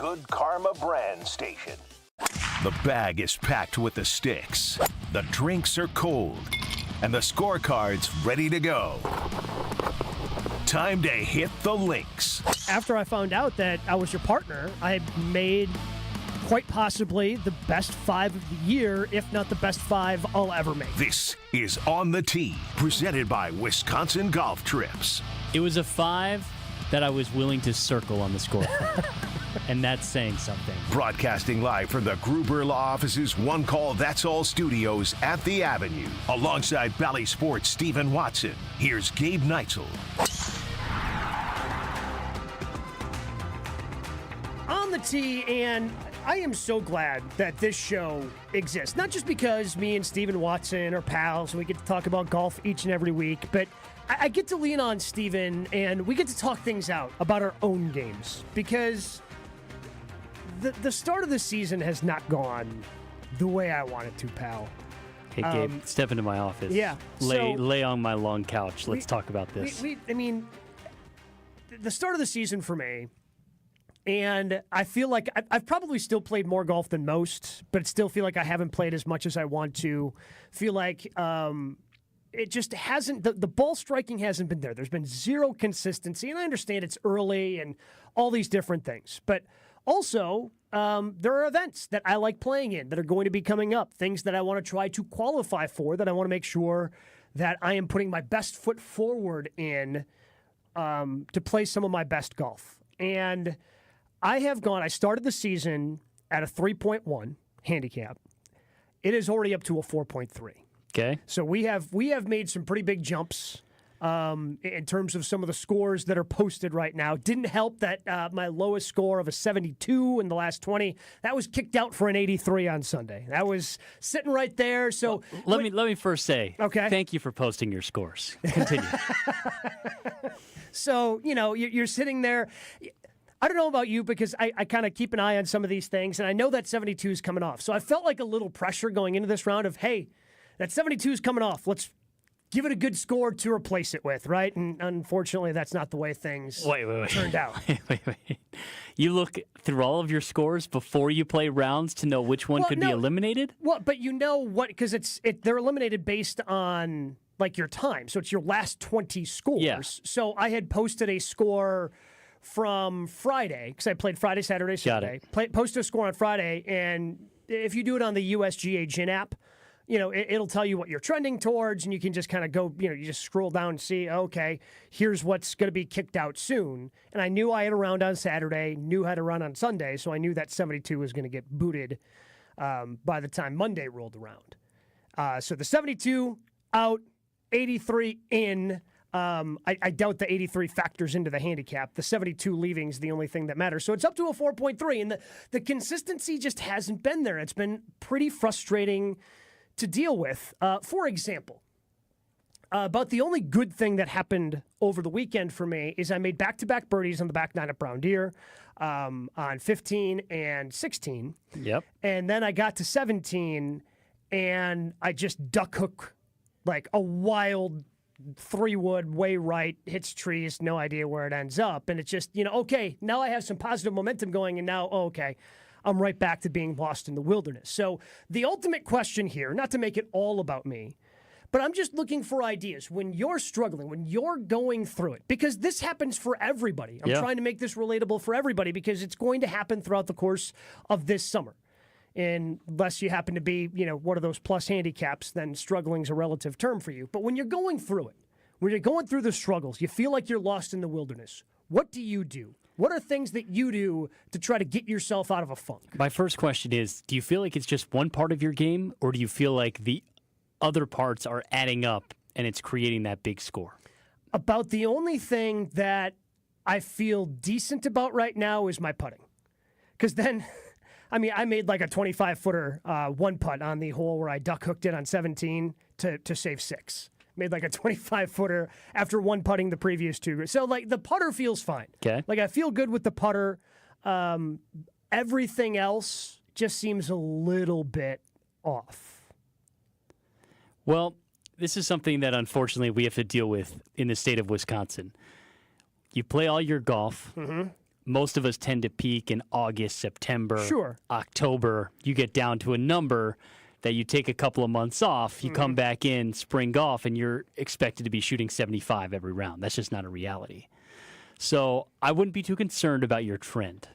Good Karma brand station. The bag is packed with the sticks. The drinks are cold. And the scorecard's ready to go. Time to hit the links. After I found out that I was your partner, I had made quite possibly the best 5 of the year, if not the best 5 I'll ever make. This is On the Tee, presented by Wisconsin Golf Trips. It was a 5 that I was willing to circle on the scorecard. And that's saying something. Broadcasting live from the Gruber Law Office's One Call That's All studios at the Avenue. Alongside Bally Sports' Stephen Watson, here's Gabe Neitzel. On the Tee, and I am so glad that this show exists. Not just because me and Stephen Watson are pals and we get to talk about golf each and every week, but I get to lean on Stephen and we get to talk things out about our own games. Because the start of the season has not gone the way I want it to, pal. Hey, Gabe, step into my office. Yeah. Lay on my long couch. Let's talk about this. I mean, the start of the season for me, and I feel like I've probably still played more golf than most, but still feel like I haven't played as much as I want to. Feel like it just hasn't, the ball striking hasn't been there. There's been zero consistency, and I understand it's early and all these different things. But also, there are events that I like playing in that are going to be coming up, things that I want to try to qualify for, that I want to make sure that I am putting my best foot forward in to play some of my best golf. And I started the season at a 3.1 handicap. It is already up to a 4.3. Okay. So we have made some pretty big jumps in terms of some of the scores that are posted right now. Didn't help that my lowest score of a 72 in the last 20, that was kicked out for an 83 on Sunday. That was sitting right there. So let me first say, okay, thank you for posting your scores. Continue. So, you're sitting there. I don't know about you because I kind of keep an eye on some of these things, and I know that 72 is coming off. So I felt like a little pressure going into this round of, hey, that 72 is coming off. Let's give it a good score to replace it with, right? And unfortunately, that's not the way things turned out. Wait. You look through all of your scores before you play rounds to know which one could be eliminated? Well, but you know what? Because they're eliminated based on like your time. So it's your last 20 scores. Yeah. So I had posted a score from Friday, because I played Friday, Saturday, Sunday. Posted a score on Friday, and if you do it on the USGA Gin app, it'll tell you what you're trending towards, and you can just kind of go, you just scroll down and see, okay, here's what's going to be kicked out soon. And I knew I had a round on Saturday, knew how to run on Sunday, so I knew that 72 was going to get booted by the time Monday rolled around. So the 72 out, 83 in. I doubt the 83 factors into the handicap. The 72 leaving is the only thing that matters. So it's up to a 4.3, and the consistency just hasn't been there. It's been pretty frustrating to deal with. For example, about the only good thing that happened over the weekend for me is I made back-to-back birdies on the back nine at Brown Deer on 15 and 16. Yep. And then I got to 17, and I just duck hook like a wild 3-wood, way right, hits trees, no idea where it ends up. And it's just, okay, now I have some positive momentum going, and now, okay, I'm right back to being lost in the wilderness. So the ultimate question here, not to make it all about me, but I'm just looking for ideas. When you're struggling, when you're going through it, because this happens for everybody. I'm trying to make this relatable for everybody because it's going to happen throughout the course of this summer. Unless you happen to be, one of those plus handicaps, then struggling's a relative term for you. But when you're going through it, when you're going through the struggles, you feel like you're lost in the wilderness. What do you do? What are things that you do to try to get yourself out of a funk? My first question is, do you feel like it's just one part of your game, or do you feel like the other parts are adding up and it's creating that big score? About the only thing that I feel decent about right now is my putting. Because then, I made like a 25-footer one putt on the hole where I duck hooked it on 17 to save 6. Made like a 25-footer after one putting the previous 2. So, like, the putter feels fine. Okay. Like, I feel good with the putter. Everything else just seems a little bit off. Well, this is something that, unfortunately, we have to deal with in the state of Wisconsin. You play all your golf. Mm-hmm. most of us tend to peak in August, September, Sure. October. You get down to a number that you take a couple of months off, you come back in spring golf, and you're expected to be shooting 75 every round. That's just not a reality. So I wouldn't be too concerned about your trend.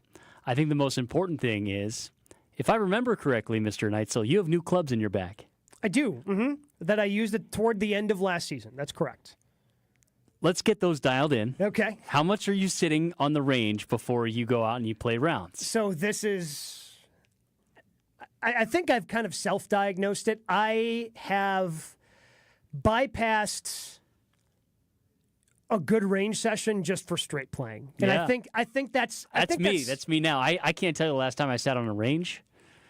I think the most important thing is, if I remember correctly, Mr. Neitzel, you have new clubs in your bag. I do. That I used it toward the end of last season. That's correct. Let's get those dialed in. Okay. How much are you sitting on the range before you go out and you play rounds? So this is... I think I've kind of self-diagnosed it. I have bypassed a good range session just for straight playing. And Yeah. I think that's me. That's me now. I can't tell you the last time I sat on a range.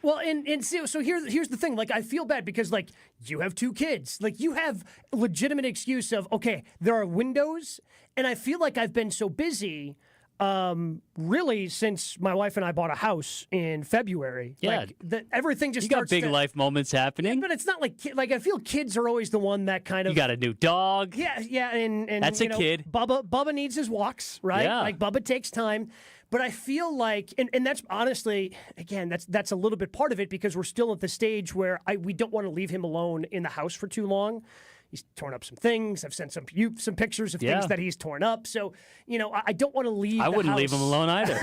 Well, and so here's the thing. Like, I feel bad because, like, you have 2 kids. Like, you have legitimate excuse of, okay, there are windows, and I feel like I've been so busy, really, since my wife and I bought a house in February. Yeah. Like, everything just You got starts big to, life moments happening. but it's not like I feel kids are always the one that kind of. You got a new dog. Yeah, and That's a kid. Bubba needs his walks, right? Yeah. Like, Bubba takes time. But I feel like, and that's honestly, again, that's a little bit part of it because we're still at the stage where we don't want to leave him alone in the house for too long. He's torn up some things. I've sent some pictures of things that he's torn up. So, I don't want to leave. I wouldn't leave him alone either.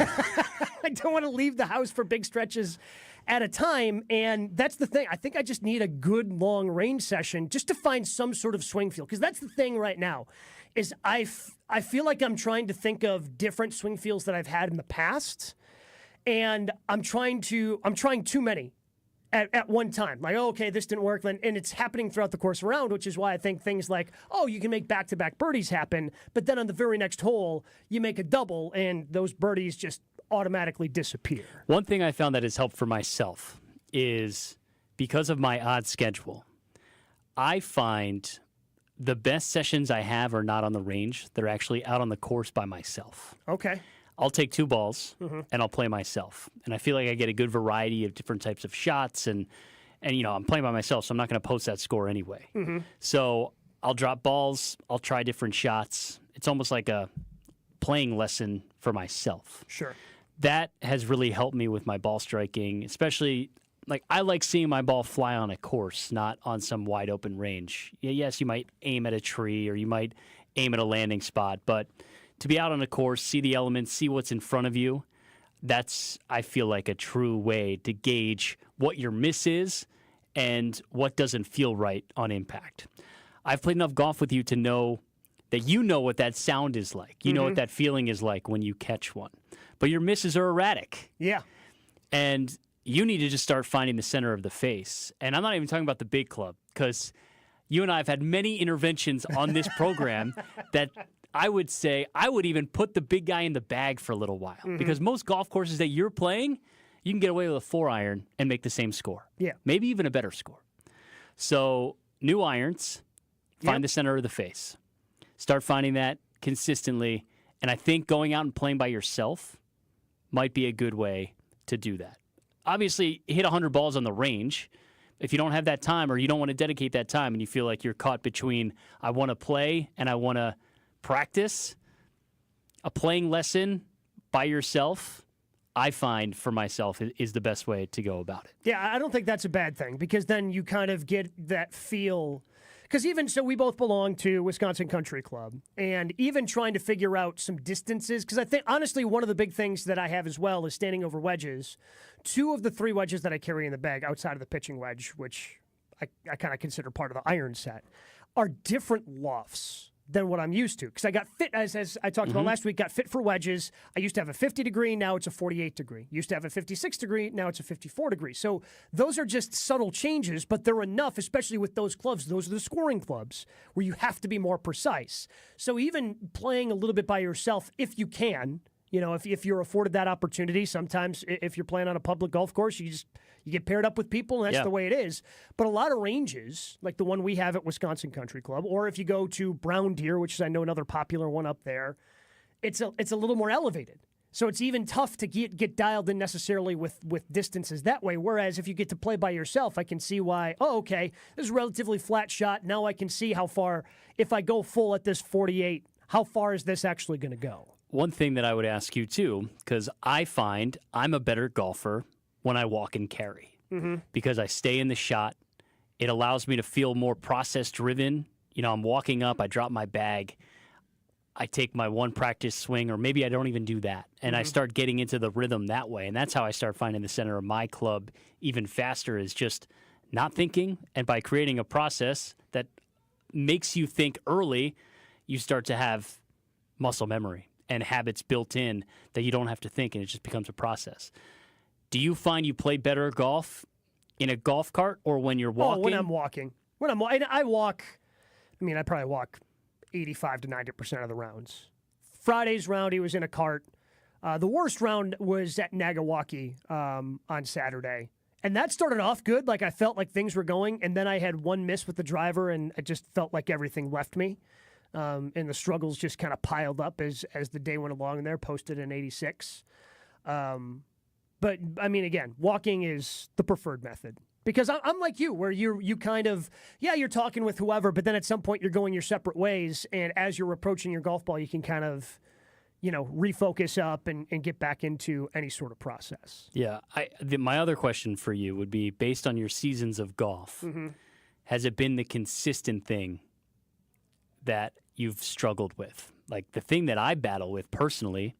I don't want to leave the house for big stretches at a time. And that's the thing. I think I just need a good long range session just to find some sort of swing feel. Because that's the thing right now is I feel like I'm trying to think of different swing feels that I've had in the past. And I'm trying too many at one time. Like, oh, okay, this didn't work. And it's happening throughout the course of a round, which is why I think things like, oh, you can make back-to-back birdies happen. But then on the very next hole, you make a double and those birdies just automatically disappear. One thing I found that has helped for myself is because of my odd schedule, I find the best sessions I have are not on the range. They're actually out on the course by myself. Okay. I'll take 2 balls and I'll play myself. And I feel like I get a good variety of different types of shots. And I'm playing by myself, so I'm not going to post that score anyway. So I'll drop balls. I'll try different shots. It's almost like a playing lesson for myself. Sure. That has really helped me with my ball striking, especially like I like seeing my ball fly on a course, not on some wide open range. Yes, you might aim at a tree or you might aim at a landing spot, but to be out on a course, see the elements, see what's in front of you, that's, I feel like, a true way to gauge what your miss is and what doesn't feel right on impact. I've played enough golf with you to know that you know what that sound is like. You know what that feeling is like when you catch one. But your misses are erratic. Yeah. And you need to just start finding the center of the face. And I'm not even talking about the big club, because you and I have had many interventions on this program that I would say I would even put the big guy in the bag for a little while. Because most golf courses that you're playing, you can get away with a 4-iron and make the same score. Yeah. Maybe even a better score. So new irons, find the center of the face. Start finding that consistently. And I think going out and playing by yourself might be a good way to do that. Obviously, hit 100 balls on the range. If you don't have that time or you don't want to dedicate that time and you feel like you're caught between I want to play and I want to practice, a playing lesson by yourself, I find for myself is the best way to go about it. Yeah, I don't think that's a bad thing because then you kind of get that feel. Because even so, we both belong to Wisconsin Country Club, and even trying to figure out some distances, because I think, honestly, one of the big things that I have as well is standing over wedges. 2 of the 3 wedges that I carry in the bag outside of the pitching wedge, which I kind of consider part of the iron set, are different lofts than what I'm used to. Because I got fit, as I talked about last week, got fit for wedges. I used to have a 50 degree, now it's a 48 degree. Used to have a 56 degree, now it's a 54 degree. So those are just subtle changes, but they're enough, especially with those clubs. Those are the scoring clubs where you have to be more precise. So even playing a little bit by yourself, if you can, if you're afforded that opportunity, sometimes if you're playing on a public golf course, you get paired up with people, and that's the way it is. But a lot of ranges, like the one we have at Wisconsin Country Club, or if you go to Brown Deer, which is, I know, another popular one up there, it's a little more elevated. So it's even tough to get dialed in necessarily with distances that way. Whereas if you get to play by yourself, I can see why, okay, this is a relatively flat shot. Now I can see how far, if I go full at this 48, how far is this actually going to go? one thing that I would ask you too, because I find I'm a better golfer when I walk and carry because I stay in the shot. It allows me to feel more process driven. I'm walking up, I drop my bag, I take my one practice swing, or maybe I don't even do that. And I start getting into the rhythm that way. And that's how I start finding the center of my club even faster, is just not thinking. And by creating a process that makes you think early, you start to have muscle memory and habits built in that you don't have to think, and it just becomes a process. Do you find you play better golf in a golf cart or when you're walking? When I'm walking. I walk, I probably walk 85 to 90% of the rounds. Friday's round, he was in a cart. The worst round was at Nagawaki on Saturday. And that started off good. Like, I felt like things were going. And then I had one miss with the driver, and I just felt like everything left me. And the struggles just kind of piled up as the day went along, and there posted an 86. But, again, walking is the preferred method. Because I'm like you, where you kind of, you're talking with whoever, but then at some point you're going your separate ways, and as you're approaching your golf ball, you can kind of, refocus up and get back into any sort of process. Yeah. My other question for you would be, based on your seasons of golf, has it been the consistent thing that you've struggled with? Like, the thing that I battle with personally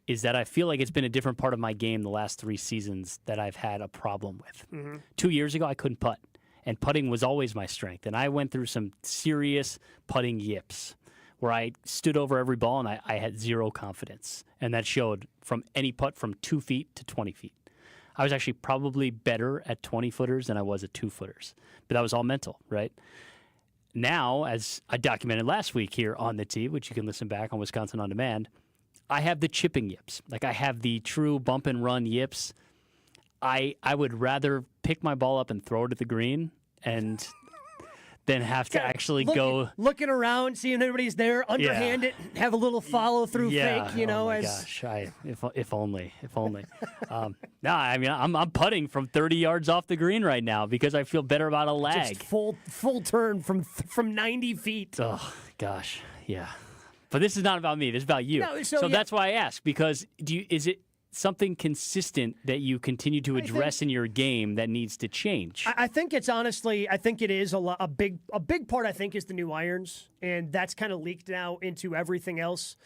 is that I feel like it's been a different part of my game the last 3 seasons that I've had a problem with. 2 years ago, I couldn't putt, and putting was always my strength. And I went through some serious putting yips where I stood over every ball and I had zero confidence. And that showed from any putt from 2 feet to 20 feet. I was actually probably better at 20-footers than I was at 2-footers. But that was all mental, right? Now, as I documented last week here on the tee, which you can listen back on Wisconsin On Demand, I have the chipping yips. Like, I have the true bump and run yips. I would rather pick my ball up and throw it at the green and then have to actually go looking around, seeing everybody's there, underhand it, have a little follow through fake. Oh my gosh! If only. No, I'm putting from 30 yards off the green right now because I feel better about a lag. Just full turn from 90 feet. Oh gosh, yeah. But this is not about me. This is about you. No, so that's why I ask, because is it something consistent that you continue to address in your game that needs to change? I think it's honestly, it is a big part, I think, is the new irons, and that's kind of leaked now into everything else.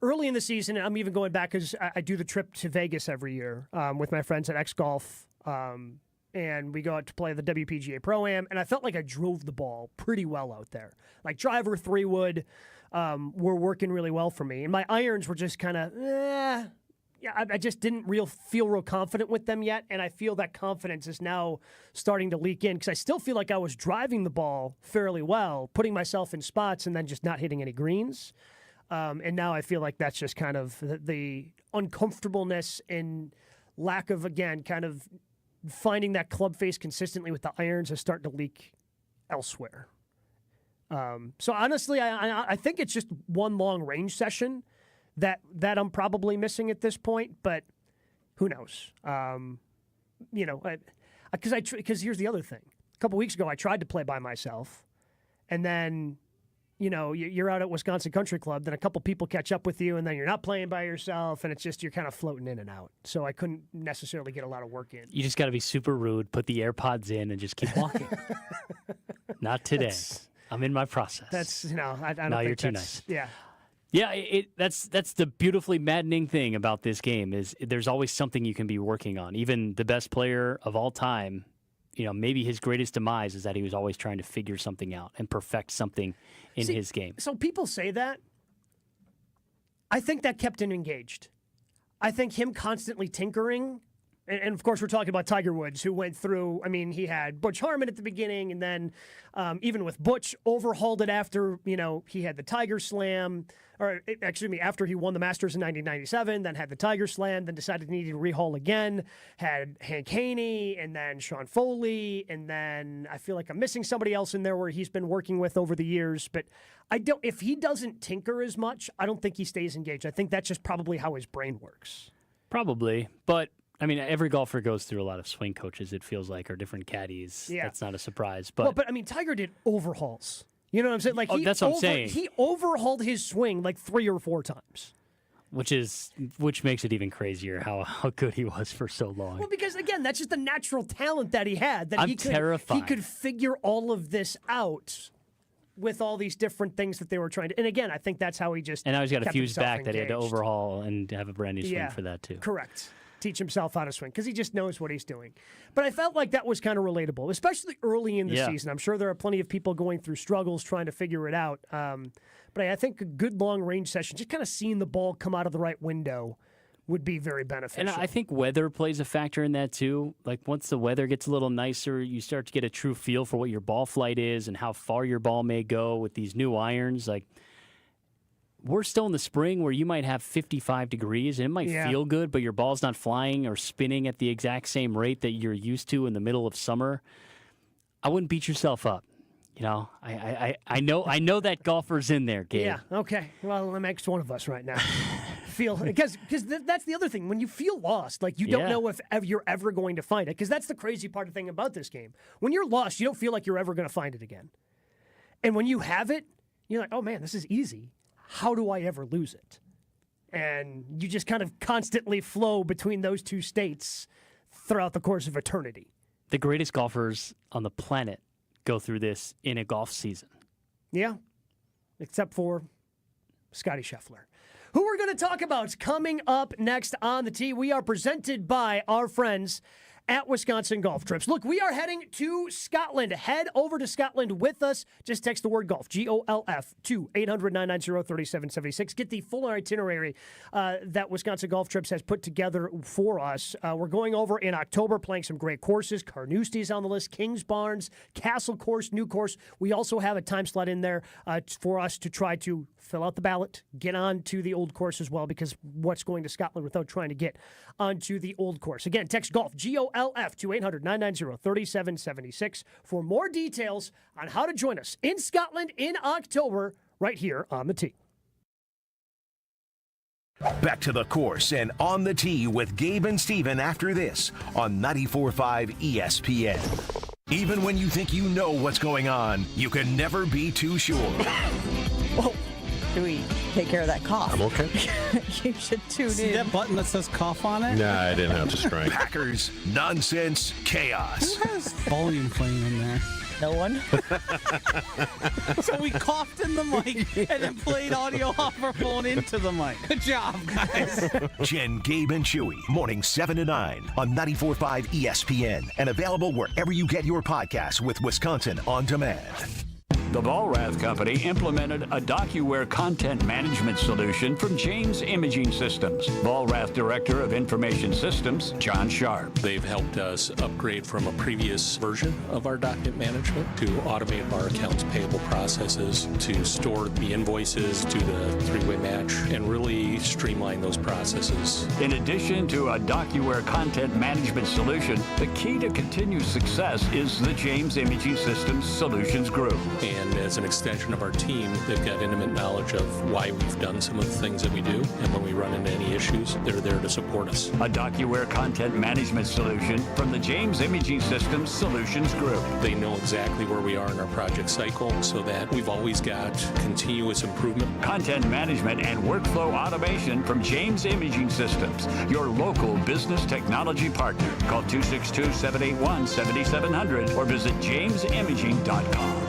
Early in the season, I'm even going back because I do the trip to Vegas every year with my friends at X Golf, and we go out to play the WPGA Pro-Am, and I felt like I drove the ball pretty well out there. Like, driver 3-wood were working really well for me, and my irons were just kind of, I just didn't feel real confident with them yet, and I feel that confidence is now starting to leak in because I still feel like I was driving the ball fairly well, putting myself in spots, and then just not hitting any greens. And now I feel like that's just kind of the uncomfortableness and lack of, again, kind of finding that club face consistently with the irons is starting to leak elsewhere. So honestly, I think it's just one long range session that I'm probably missing at this point, but who knows? Because here's the other thing. A couple weeks ago, I tried to play by myself, and then, you're out at Wisconsin Country Club, then a couple people catch up with you, and then you're not playing by yourself, and it's just you're kind of floating in and out. So I couldn't necessarily get a lot of work in. You just got to be super rude, put the AirPods in, and just keep walking. Not today. I'm in my process. That's, I don't no, think you're too nice. Yeah. Yeah, that's the beautifully maddening thing about this game is there's always something you can be working on. Even the best player of all time, maybe his greatest demise is that he was always trying to figure something out and perfect something in his game. So people say that. I think that kept him engaged. I think him constantly tinkering, and of course we're talking about Tiger Woods, who went through, he had Butch Harmon at the beginning, and then even with Butch, overhauled it after, he had the Tiger Slam, after he won the Masters in 1997, then had the Tiger Slam, then decided he needed to rehaul again, had Hank Haney, and then Sean Foley, and then I feel like I'm missing somebody else in there where he's been working with over the years, but if he doesn't tinker as much, I don't think he stays engaged. I think that's just probably how his brain works. Probably, but every golfer goes through a lot of swing coaches, it feels like, or different caddies. Yeah. That's not a surprise. But Tiger did overhauls. You know what I'm saying? Like, that's what I'm saying. He overhauled his swing like 3 or 4 times. which makes it even crazier how good he was for so long. Well, because again, that's just the natural talent that he had. That I'm terrified. He could figure all of this out with all these different things that they were trying to. And again, I think that's how he just. And now he's got a fuse back engaged. that he had to overhaul and have a brand new swing for that too. Correct. Teach himself how to swing because he just knows what he's doing. But I felt like that was kind of relatable, especially early in the season. I'm sure there are plenty of people going through struggles trying to figure it out. But I think a good long-range session, just kind of seeing the ball come out of the right window would be very beneficial. And I think weather plays a factor in that too. Like once the weather gets a little nicer, you start to get a true feel for what your ball flight is and how far your ball may go with these new irons. Like we're still in the spring where you might have 55 degrees and it might feel good, but your ball's not flying or spinning at the exact same rate that you're used to in the middle of summer. I wouldn't beat yourself up. You know, I know that golfer's in there, Gabe. Yeah, okay. Well, that makes one of us right now. Because that's the other thing. When you feel lost, like you don't know if you're ever going to find it. Because that's the crazy part of the thing about this game. When you're lost, you don't feel like you're ever going to find it again. And when you have it, you're like, oh man, this is easy. How do I ever lose it? And you just kind of constantly flow between those two states throughout the course of eternity. The greatest golfers on the planet go through this in a golf season. Yeah, except for Scotty Scheffler, who we're going to talk about coming up next on the tee. We are presented by our friends at Wisconsin Golf Trips. Look, we are heading to Scotland. Head over to Scotland with us. Just text the word golf, GOLF, to 800-990-3776. Get the full itinerary that Wisconsin Golf Trips has put together for us. We're going over in October, playing some great courses. Carnoustie's on the list, Kings Barnes, Castle Course, New Course. We also have a time slot in there for us to try to fill out the ballot, get on to the old course as well, because what's going to Scotland without trying to get onto the old course? Again, text golf, GOLF, to 800-990-3776 for more details on how to join us in Scotland in October, right here on the tee. Back to the course and on the tee with Gabe and Steven after this on 94.5 ESPN. Even when you think you know what's going on, you can never be too sure. Whoa. Do we take care of that cough? I'm okay. You should tune See in. that button that says cough on it? Nah, I didn't have to strike. Packers, nonsense, chaos. Who has volume playing in there? No one? So we coughed in the mic and then played audio off our phone into the mic. Good job, guys. Jen, Gabe, and Chewy, mornings 7 to 9 on 94.5 ESPN and available wherever you get your podcasts with Wisconsin On Demand. The Vollrath Company implemented a DocuWare content management solution from James Imaging Systems. Vollrath Director of Information Systems, John Sharp. They've helped us upgrade from a previous version of our document management to automate our accounts payable processes, to store the invoices, to the three-way match, and really streamline those processes. In addition to a DocuWare content management solution, the key to continued success is the James Imaging Systems Solutions Group. And as an extension of our team, they've got intimate knowledge of why we've done some of the things that we do. And when we run into any issues, they're there to support us. A DocuWare content management solution from the James Imaging Systems Solutions Group. They know exactly where we are in our project cycle so that we've always got continuous improvement. Content management and workflow automation from James Imaging Systems, your local business technology partner. Call 262-781-7700 or visit jamesimaging.com.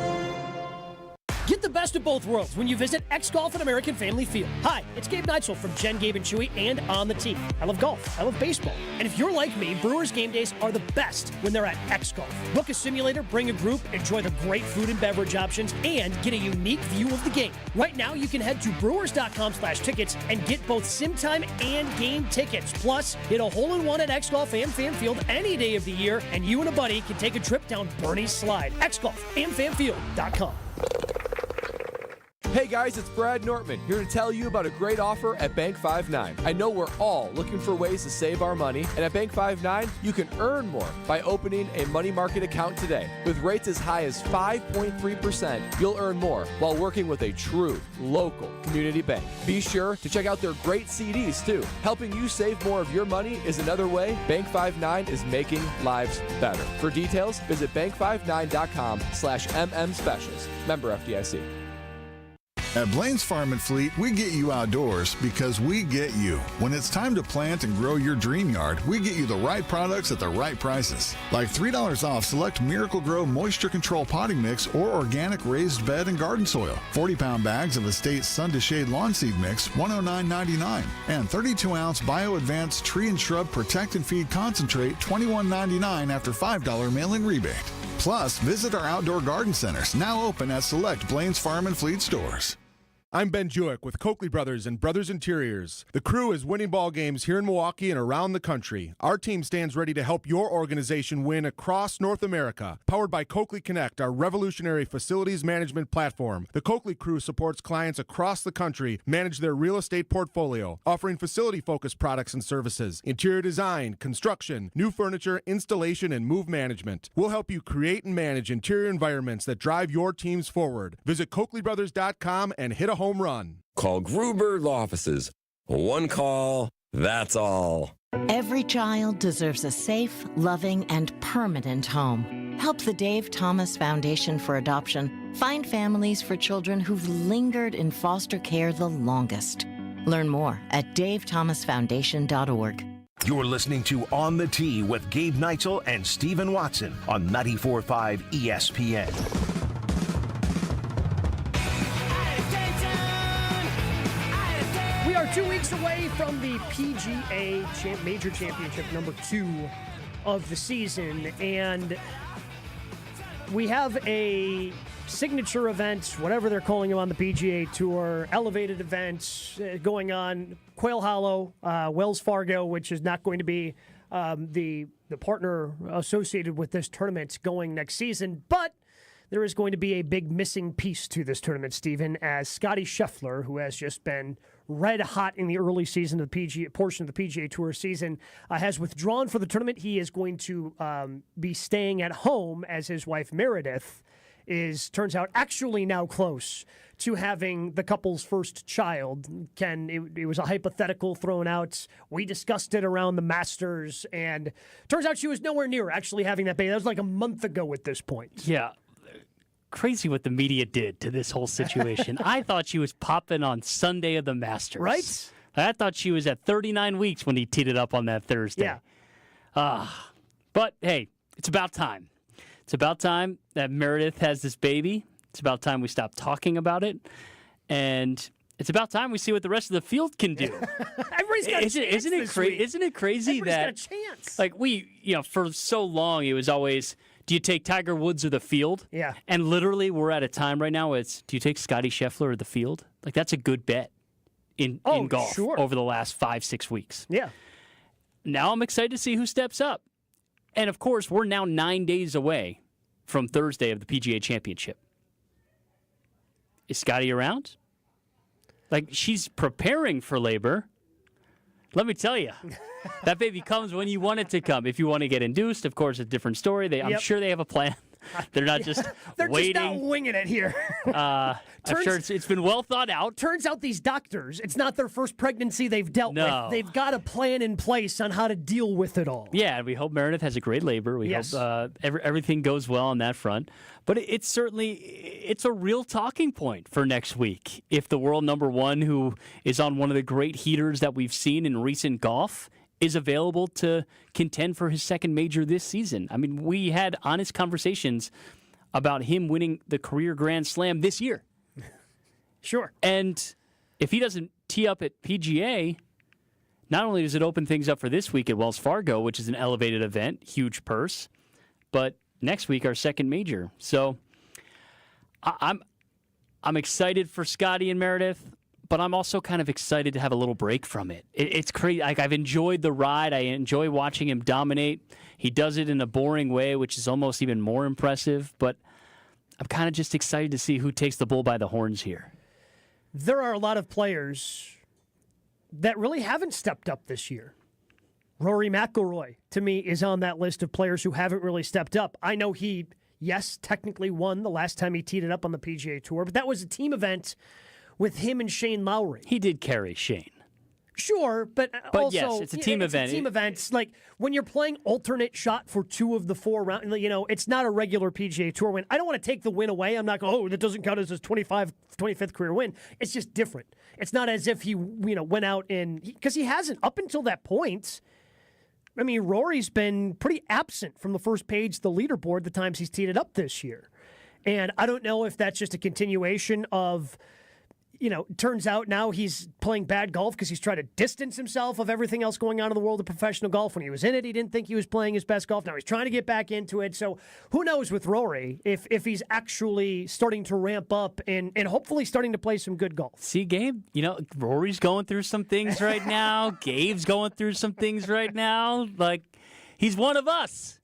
Get the best of both worlds when you visit X Golf at American Family Field. Hi, it's Gabe Neitzel from Jen, Gabe, and Chewy and On the Tee. I love golf. I love baseball. And if you're like me, Brewers game days are the best when they're at X Golf. Book a simulator, bring a group, enjoy the great food and beverage options, and get a unique view of the game. Right now, you can head to brewers.com/tickets and get both sim time and game tickets. Plus, hit a hole-in-one at X Golf and Fan Field any day of the year, and you and a buddy can take a trip down Bernie's Slide. X Golf and fanfield.com. Hey guys, it's Brad Nortman here to tell you about a great offer at Bank 5-9. I know we're all looking for ways to save our money, and at Bank 5-9, you can earn more by opening a money market account today. With rates as high as 5.3%, you'll earn more while working with a true local community bank. Be sure to check out their great CDs too. Helping you save more of your money is another way Bank 5-9 is making lives better. For details, visit bank59.com/MM specials. Member FDIC. At Blaine's Farm and Fleet, we get you outdoors because we get you. When it's time to plant and grow your dream yard, we get you the right products at the right prices. Like $3 off select Miracle Grow Moisture Control Potting Mix or organic raised bed and garden soil. 40-pound bags of Estate Sun to Shade Lawn Seed Mix, $109.99. And 32-ounce Bio Advanced Tree and Shrub Protect and Feed Concentrate, $21.99 after $5 mail-in rebate. Plus, visit our outdoor garden centers, now open at select Blaine's Farm and Fleet stores. I'm Ben Jewick with Coakley Brothers and Brothers Interiors. The crew is winning ball games here in Milwaukee and around the country. Our team stands ready to help your organization win across North America. Powered by Coakley Connect, our revolutionary facilities management platform, the Coakley crew supports clients across the country manage their real estate portfolio, offering facility-focused products and services, interior design, construction, new furniture, installation, and move management. We'll help you create and manage interior environments that drive your teams forward. Visit CoakleyBrothers.com and hit a home run. Call Gruber Law Offices. One call, that's all. Every child deserves a safe, loving, and permanent home. Help the Dave Thomas Foundation for Adoption find families for children who've lingered in foster care the longest. Learn more at davethomasfoundation.org. You're listening to On the Tee with Gabe Neitzel and Stephen Watson on 94.5 ESPN. We are 2 weeks away from the PGA Major Championship number 2 of the season, and we have a signature event, whatever they're calling them on the PGA Tour, elevated events going on. Quail Hollow, Wells Fargo, which is not going to be the partner associated with this tournament going next season, but there is going to be a big missing piece to this tournament, Stephen, as Scotty Scheffler, who has just been red hot in the early season of the PGA portion of the PGA Tour season, has withdrawn for the tournament. He is going to be staying at home as his wife Meredith turns out actually now close to having the couple's first child. It was a hypothetical thrown out. We discussed it around the Masters, and turns out she was nowhere near actually having that baby. That was like a month ago at this point. Yeah. Crazy what the media did to this whole situation. I thought she was popping on Sunday of the Masters. Right? I thought she was at 39 weeks when he teed it up on that Thursday. Yeah. But, hey, it's about time. It's about time that Meredith has this baby. It's about time we stop talking about it. And it's about time we see what the rest of the field can do. Everybody's got a chance Isn't it crazy that, got a chance. like, for so long, it was always, do you take Tiger Woods or the field? Yeah. And literally, we're at a time right now, do you take Scotty Scheffler or the field? Like, that's a good bet in golf over the last 5-6 weeks. Yeah. Now I'm excited to see who steps up. And, of course, we're now 9 days away from Thursday of the PGA Championship. Is Scotty around? Like, she's preparing for labor. Let me tell you, that baby comes when you want it to come. If you want to get induced, of course, a different story. I'm sure they have a plan. They're not just They're waiting. They're just not winging it here. I'm sure it's been well thought out. Turns out these doctors, it's not their first pregnancy they've dealt with. They've got a plan in place on how to deal with it all. Yeah, we hope Meredith has a great labor. We hope everything goes well on that front. But it's a real talking point for next week. If the world number one, who is on one of the great heaters that we've seen in recent golf, is available to contend for his second major this season. I mean, we had honest conversations about him winning the career Grand Slam this year. Sure. And if he doesn't tee up at PGA, not only does it open things up for this week at Wells Fargo, which is an elevated event, huge purse, but next week our second major. So I'm excited for Scotty and Meredith, but I'm also kind of excited to have a little break from it. It's crazy. Like, I've enjoyed the ride. I enjoy watching him dominate. He does it in a boring way, which is almost even more impressive. But I'm kind of just excited to see who takes the bull by the horns here. There are a lot of players that really haven't stepped up this year. Rory McIlroy, to me, is on that list of players who haven't really stepped up. I know he, technically won the last time he teed it up on the PGA Tour, but that was a team event with him and Shane Lowry. He did carry Shane. Sure, but also, yes, it's a team event. It's a team event. It's like when you're playing alternate shot for 2 of the 4 rounds, it's not a regular PGA Tour win. I don't want to take the win away. I'm not going, that doesn't count as his 25th career win. It's just different. It's not as if he, went out because he hasn't up until that point. I mean, Rory's been pretty absent from the first page of the leaderboard the times he's teed it up this year. And I don't know if that's just a continuation of, turns out now he's playing bad golf because he's trying to distance himself of everything else going on in the world of professional golf. When he was in it, he didn't think he was playing his best golf. Now he's trying to get back into it. So who knows with Rory if he's actually starting to ramp up and hopefully starting to play some good golf. See, Gabe, Rory's going through some things right now. Gabe's going through some things right now. Like, he's one of us.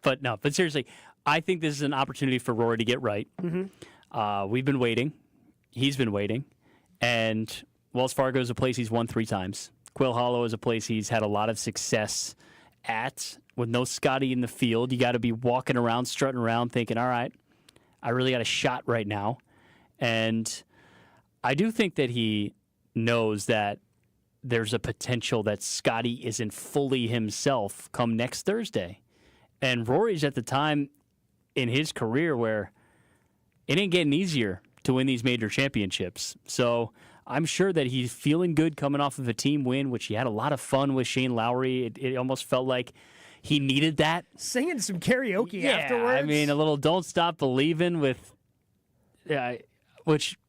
But seriously, I think this is an opportunity for Rory to get right. Mm-hmm. We've been waiting. He's been waiting. And Wells Fargo is a place he's won 3 times. Quail Hollow is a place he's had a lot of success at. With no Scotty in the field, you got to be walking around, strutting around, thinking, all right, I really got a shot right now. And I do think that he knows that there's a potential that Scotty isn't fully himself come next Thursday. And Rory's at the time in his career where it ain't getting easier to win these major championships. So I'm sure that he's feeling good coming off of a team win, which he had a lot of fun with Shane Lowry. It almost felt like he needed that. Singing some karaoke afterwards. I mean, a little Don't Stop Believin' with, which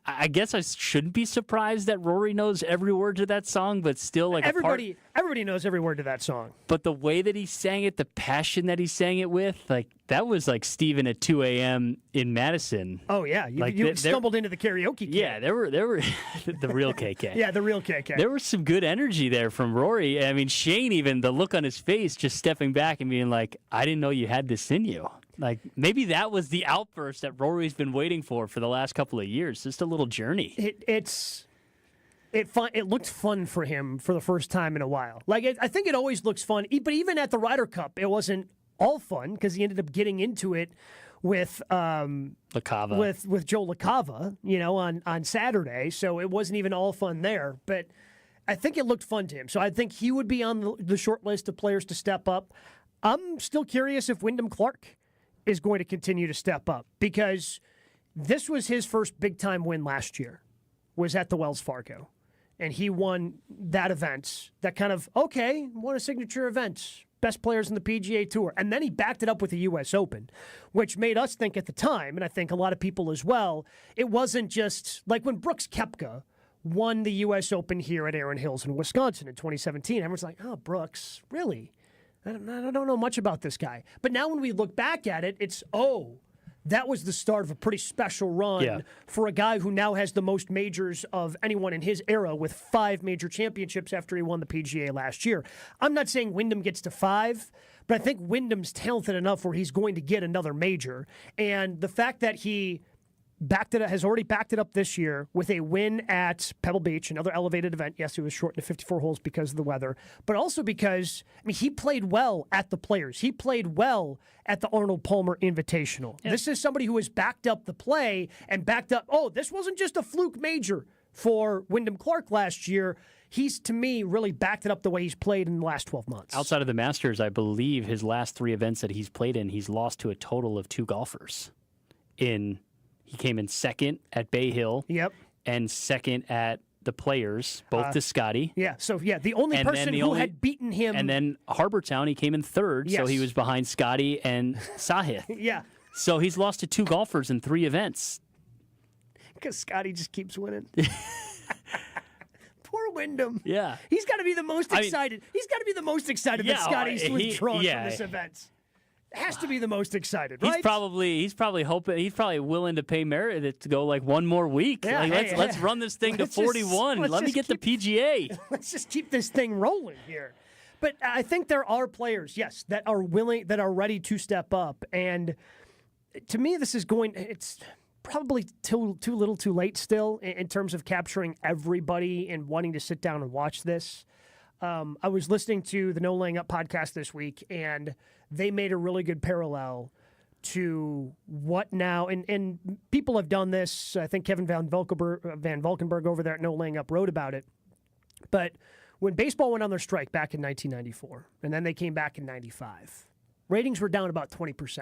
I guess I shouldn't be surprised that Rory knows every word to that song, but still, like, everybody knows every word to that song. But the way that he sang it, the passion that he sang it with, like, that was like Steven at 2 a.m. in Madison. Oh yeah, you stumbled into the karaoke. Yeah, there were the real KK. Yeah, the real KK. There was some good energy there from Rory. I mean, Shane, even the look on his face, just stepping back and being like, "I didn't know you had this in you." Like, maybe that was the outburst that Rory's been waiting for the last couple of years. Just a little journey. It looked fun for him for the first time in a while. Like, I think it always looks fun. But even at the Ryder Cup, it wasn't all fun because he ended up getting into it with LaCava. with Joe LaCava, on Saturday. So it wasn't even all fun there. But I think it looked fun to him. So I think he would be on the short list of players to step up. I'm still curious if Wyndham Clark is going to continue to step up because this was his first big-time win last year, was at the Wells Fargo. And he won that event, that kind of, won a signature event, best players in the PGA Tour. And then he backed it up with the U.S. Open, which made us think at the time, and I think a lot of people as well, it wasn't just like when Brooks Koepka won the U.S. Open here at Erin Hills in Wisconsin in 2017. Everyone's like, oh, Brooks, really? I don't know much about this guy. But now when we look back at it, it's, that was the start of a pretty special run for a guy who now has the most majors of anyone in his era with 5 major championships after he won the PGA last year. I'm not saying Wyndham gets to 5, but I think Wyndham's talented enough where he's going to get another major. And the fact that he has already backed it up this year with a win at Pebble Beach, another elevated event. Yes, it was shortened to 54 holes because of the weather, but also because, he played well at the Players. He played well at the Arnold Palmer Invitational. Yeah. This is somebody who has backed up the play and backed up, this wasn't just a fluke major for Wyndham Clark last year. He's, to me, really backed it up the way he's played in the last 12 months. Outside of the Masters, I believe his last 3 events that he's played in, he's lost to a total of 2 golfers. He came in second at Bay Hill. Yep. And second at the Players, both to Scotty. Yeah, so the only person who had beaten him. And then Harbortown, he came in third, so he was behind Scotty and Sahith. Yeah. So he's lost to 2 golfers in 3 events. Because Scotty just keeps winning. Poor Wyndham. Yeah. He's got to be the most excited. He's got to be that Scotty's withdrawn from this event. Has to be the most excited, right? He's probably hoping. He's probably willing to pay Meredith to go like one more week. Yeah, let's run this thing to 41. Let me get the PGA. Let's just keep this thing rolling here. But I think there are players, yes, that are willing, that are ready to step up. And to me, it's probably too little, too late still in terms of capturing everybody and wanting to sit down and watch this. I was listening to the No Laying Up podcast this week, and they made a really good parallel to what now, and people have done this. I think Kevin Van Valkenburg over there at No Laying Up wrote about it. But when baseball went on their strike back in 1994, and then they came back in 95, ratings were down about 20%.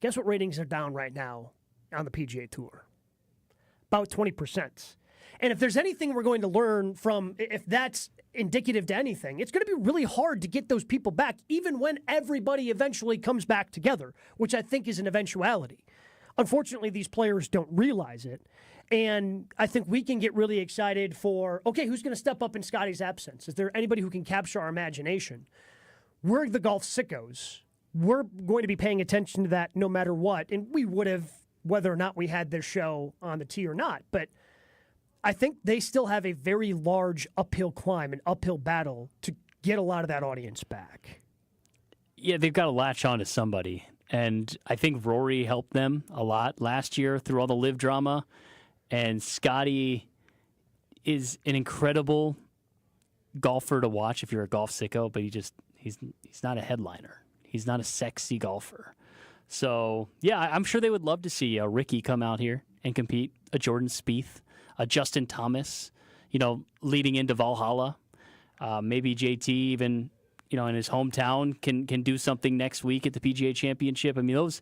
Guess what ratings are down right now on the PGA Tour? About 20%. And if there's anything we're going to learn from, if that's indicative to anything, it's going to be really hard to get those people back, even when everybody eventually comes back together, which I think is an eventuality. Unfortunately, these players don't realize it. And I think we can get really excited for, okay, who's going to step up in Scotty's absence? Is there anybody who can capture our imagination? We're the golf sickos. We're going to be paying attention to that no matter what. And we would have, whether or not we had this show on the tee or not. But I think they still have a very large uphill climb, an uphill battle to get a lot of that audience back. Yeah, they've got to latch on to somebody. And I think Rory helped them a lot last year through all the live drama. And Scotty is an incredible golfer to watch if you're a golf sicko, but he's not a headliner. He's not a sexy golfer. So, yeah, I'm sure they would love to see Ricky come out here and compete, a Jordan Spieth, a Justin Thomas, leading into Valhalla. Maybe JT even, in his hometown can do something next week at the PGA Championship. I mean, those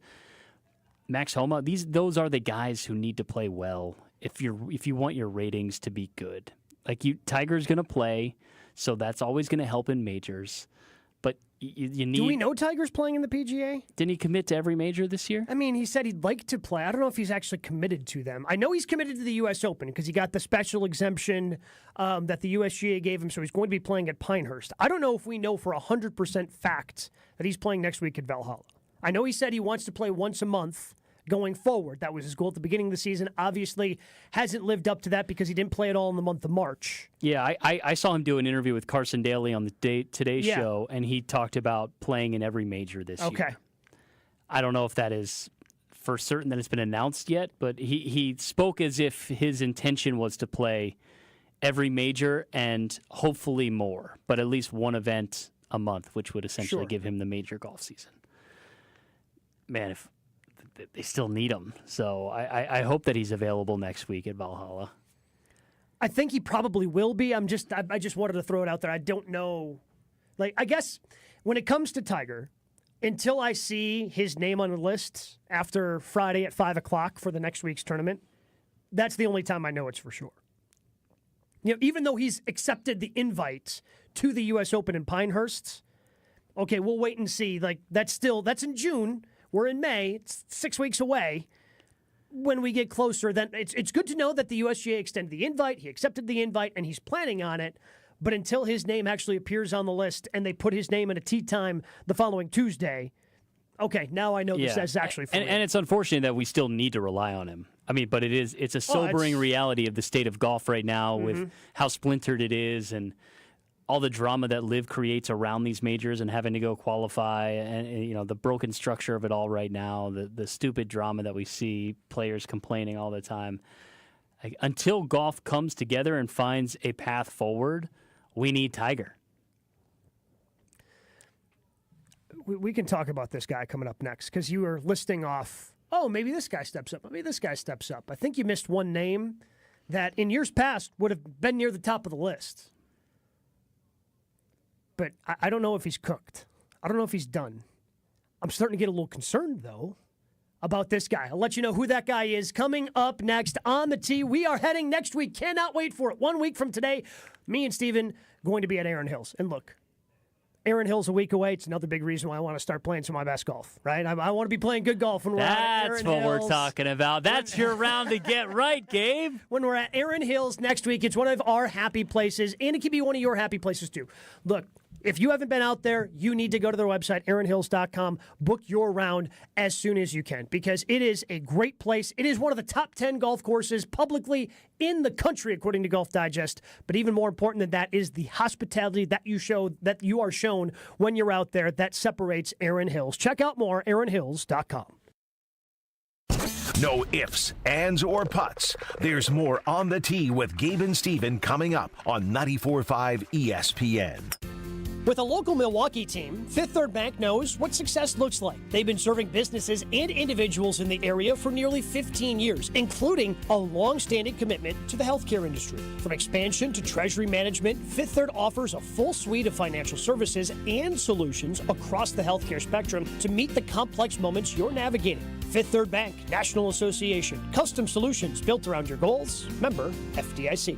Max Homa, those are the guys who need to play well if you want your ratings to be good. Like Tiger's going to play, so that's always going to help in majors. But you need. Do we know Tiger's playing in the PGA? Didn't he commit to every major this year? I mean, he said he'd like to play. I don't know if he's actually committed to them. I know he's committed to the U.S. Open because he got the special exemption that the USGA gave him, so he's going to be playing at Pinehurst. I don't know if we know for 100% fact that he's playing next week at Valhalla. I know he said he wants to play once a month going forward. That was his goal at the beginning of the season. Obviously hasn't lived up to that because he didn't play at all in the month of March. Yeah, I saw him do an interview with Carson Daly on the Today Show, and he talked about playing in every major this year. I don't know if that is for certain that it's been announced yet, but he spoke as if his intention was to play every major and hopefully more, but at least one event a month, which would essentially give him the major golf season. Man, if they still need him. So I hope that he's available next week at Valhalla. I think he probably will be. I just wanted to throw it out there. I don't know. I guess when it comes to Tiger, until I see his name on the list after Friday at 5 o'clock for the next week's tournament, that's the only time I know it's for sure. Even though he's accepted the invite to the U.S. Open in Pinehurst, okay, we'll wait and see. That's in June. We're in May. It's 6 weeks away. When we get closer, then it's good to know that the USGA extended the invite. He accepted the invite, and he's planning on it. But until his name actually appears on the list and they put his name in a tee time the following Tuesday, okay, now I know this is actually for and it's unfortunate that we still need to rely on him. I mean, but it's a sobering reality of the state of golf right now with how splintered it is and all the drama that LIV creates around these majors and having to go qualify and the broken structure of it all right now, the stupid drama that we see, players complaining all the time. Until golf comes together and finds a path forward, we need Tiger. We can talk about this guy coming up next because you were listing off, maybe this guy steps up, maybe this guy steps up. I think you missed one name that in years past would have been near the top of the list. But I don't know if he's cooked. I don't know if he's done. I'm starting to get a little concerned, though, about this guy. I'll let you know who that guy is coming up next on the tee. We are heading next week. Cannot wait for it. 1 week from today, me and Steven going to be at Erin Hills. And look, Erin Hills a week away. It's another big reason why I want to start playing some of my best golf, right? I want to be playing good golf when we're at Erin Hills. That's what we're talking about. That's your round to get right, Gabe. When we're at Erin Hills next week, it's one of our happy places, and it can be one of your happy places, too. Look, if you haven't been out there, you need to go to their website, erinhills.com, book your round as soon as you can because it is a great place. It is one of the top 10 golf courses publicly in the country, according to Golf Digest. But even more important than that is the hospitality that you are shown when you're out there that separates Erin Hills. Check out more, erinhills.com. No ifs, ands, or puts. There's more On the Tee with Gabe and Steven coming up on 94.5 ESPN. With a local Milwaukee team, Fifth Third Bank knows what success looks like. They've been serving businesses and individuals in the area for nearly 15 years, including a long-standing commitment to the healthcare industry. From expansion to treasury management, Fifth Third offers a full suite of financial services and solutions across the healthcare spectrum to meet the complex moments you're navigating. Fifth Third Bank, National Association. Custom solutions built around your goals. Member FDIC.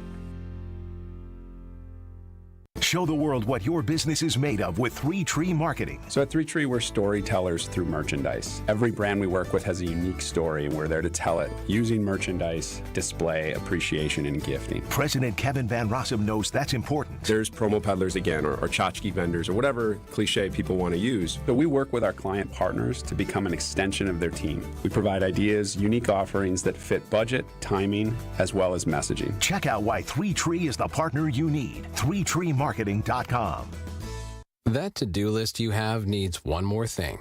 Show the world what your business is made of with 3 Tree Marketing. So at 3 Tree, we're storytellers through merchandise. Every brand we work with has a unique story, and we're there to tell it using merchandise, display, appreciation, and gifting. President Kevin Van Rossum knows that's important. There's promo peddlers again, or tchotchke vendors, or whatever cliche people want to use. But we work with our client partners to become an extension of their team. We provide ideas, unique offerings that fit budget, timing, as well as messaging. Check out why 3 Tree is the partner you need. 3treemarketing.com. That to-do list you have needs one more thing.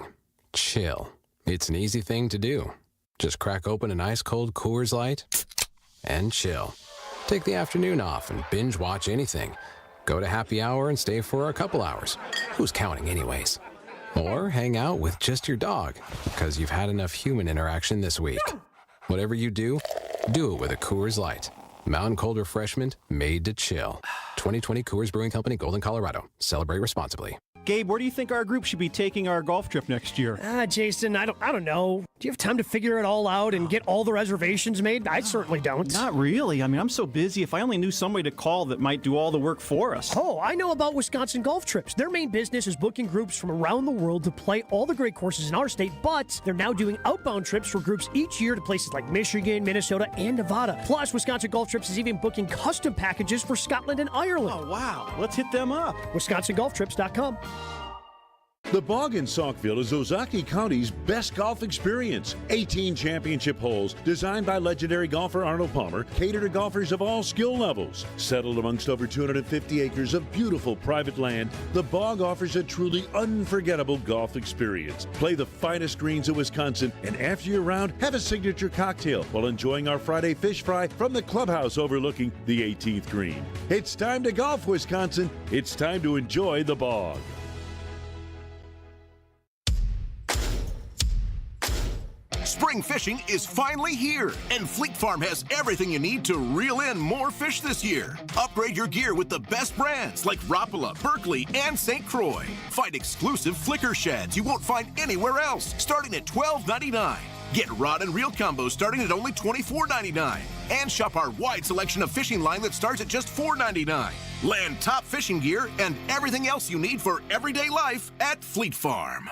Chill. It's an easy thing to do. Just crack open an ice-cold Coors Light and chill. Take the afternoon off and binge watch anything. Go to happy hour and stay for a couple hours. Who's counting anyways? Or hang out with just your dog, because you've had enough human interaction this week. Whatever you do it with a Coors Light. Mountain cold refreshment made to chill. 2020 Coors Brewing Company, Golden, Colorado. Celebrate responsibly. Gabe, where do you think our group should be taking our golf trip next year? Jason, I don't know. Do you have time to figure it all out and get all the reservations made? I certainly don't. Not really. I mean, I'm so busy. If I only knew somebody to call that might do all the work for us. Oh, I know about Wisconsin Golf Trips. Their main business is booking groups from around the world to play all the great courses in our state, but they're now doing outbound trips for groups each year to places like Michigan, Minnesota, and Nevada. Plus, Wisconsin Golf Trips is even booking custom packages for Scotland and Ireland. Oh, wow. Let's hit them up. WisconsinGolfTrips.com. The Bog in Saukville is Ozaukee County's best golf experience. 18 championship holes designed by legendary golfer Arnold Palmer cater to golfers of all skill levels. Settled amongst over 250 acres of beautiful private land, the Bog offers a truly unforgettable golf experience. Play the finest greens of Wisconsin, and after your round, have a signature cocktail while enjoying our Friday fish fry from the clubhouse overlooking the 18th green. It's time to golf, Wisconsin. It's time to enjoy the Bog. Spring fishing is finally here, and Fleet Farm has everything you need to reel in more fish this year. Upgrade your gear with the best brands like Rapala, Berkeley, and St. Croix. Find exclusive flicker sheds you won't find anywhere else, starting at $12.99. Get rod and reel combos starting at only $24.99. And shop our wide selection of fishing line that starts at just $4.99. Land top fishing gear and everything else you need for everyday life at Fleet Farm.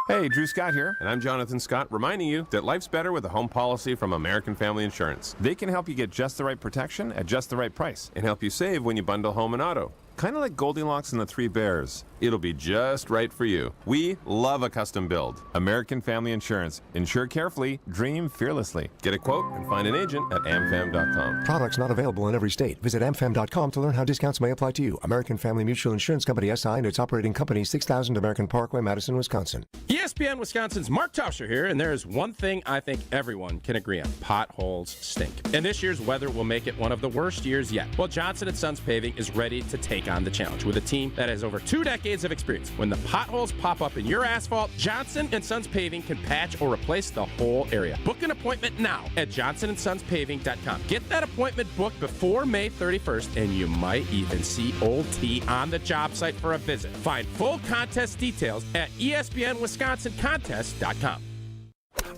Hey, Drew Scott here, and I'm Jonathan Scott, reminding you that life's better with a home policy from American Family Insurance. They can help you get just the right protection at just the right price and help you save when you bundle home and auto. Kind of like Goldilocks and the Three Bears. It'll be just right for you. We love a custom build. American Family Insurance. Insure carefully, dream fearlessly. Get a quote and find an agent at amfam.com. Products not available in every state. Visit amfam.com to learn how discounts may apply to you. American Family Mutual Insurance Company SI and its operating company, 6000 American Parkway, Madison, Wisconsin. ESPN Wisconsin's Mark Tauscher here, and there is one thing I think everyone can agree on. Potholes stink. And this year's weather will make it one of the worst years yet. Well, Johnson & Sons Paving is ready to take on the challenge with a team that has over 2 decades of experience. When the potholes pop up in your asphalt, Johnson & Sons Paving can patch or replace the whole area. Book an appointment now at johnsonsonspaving.com. Get that appointment booked before May 31st, and you might even see Old T on the job site for a visit. Find full contest details at espnwisconsincontest.com.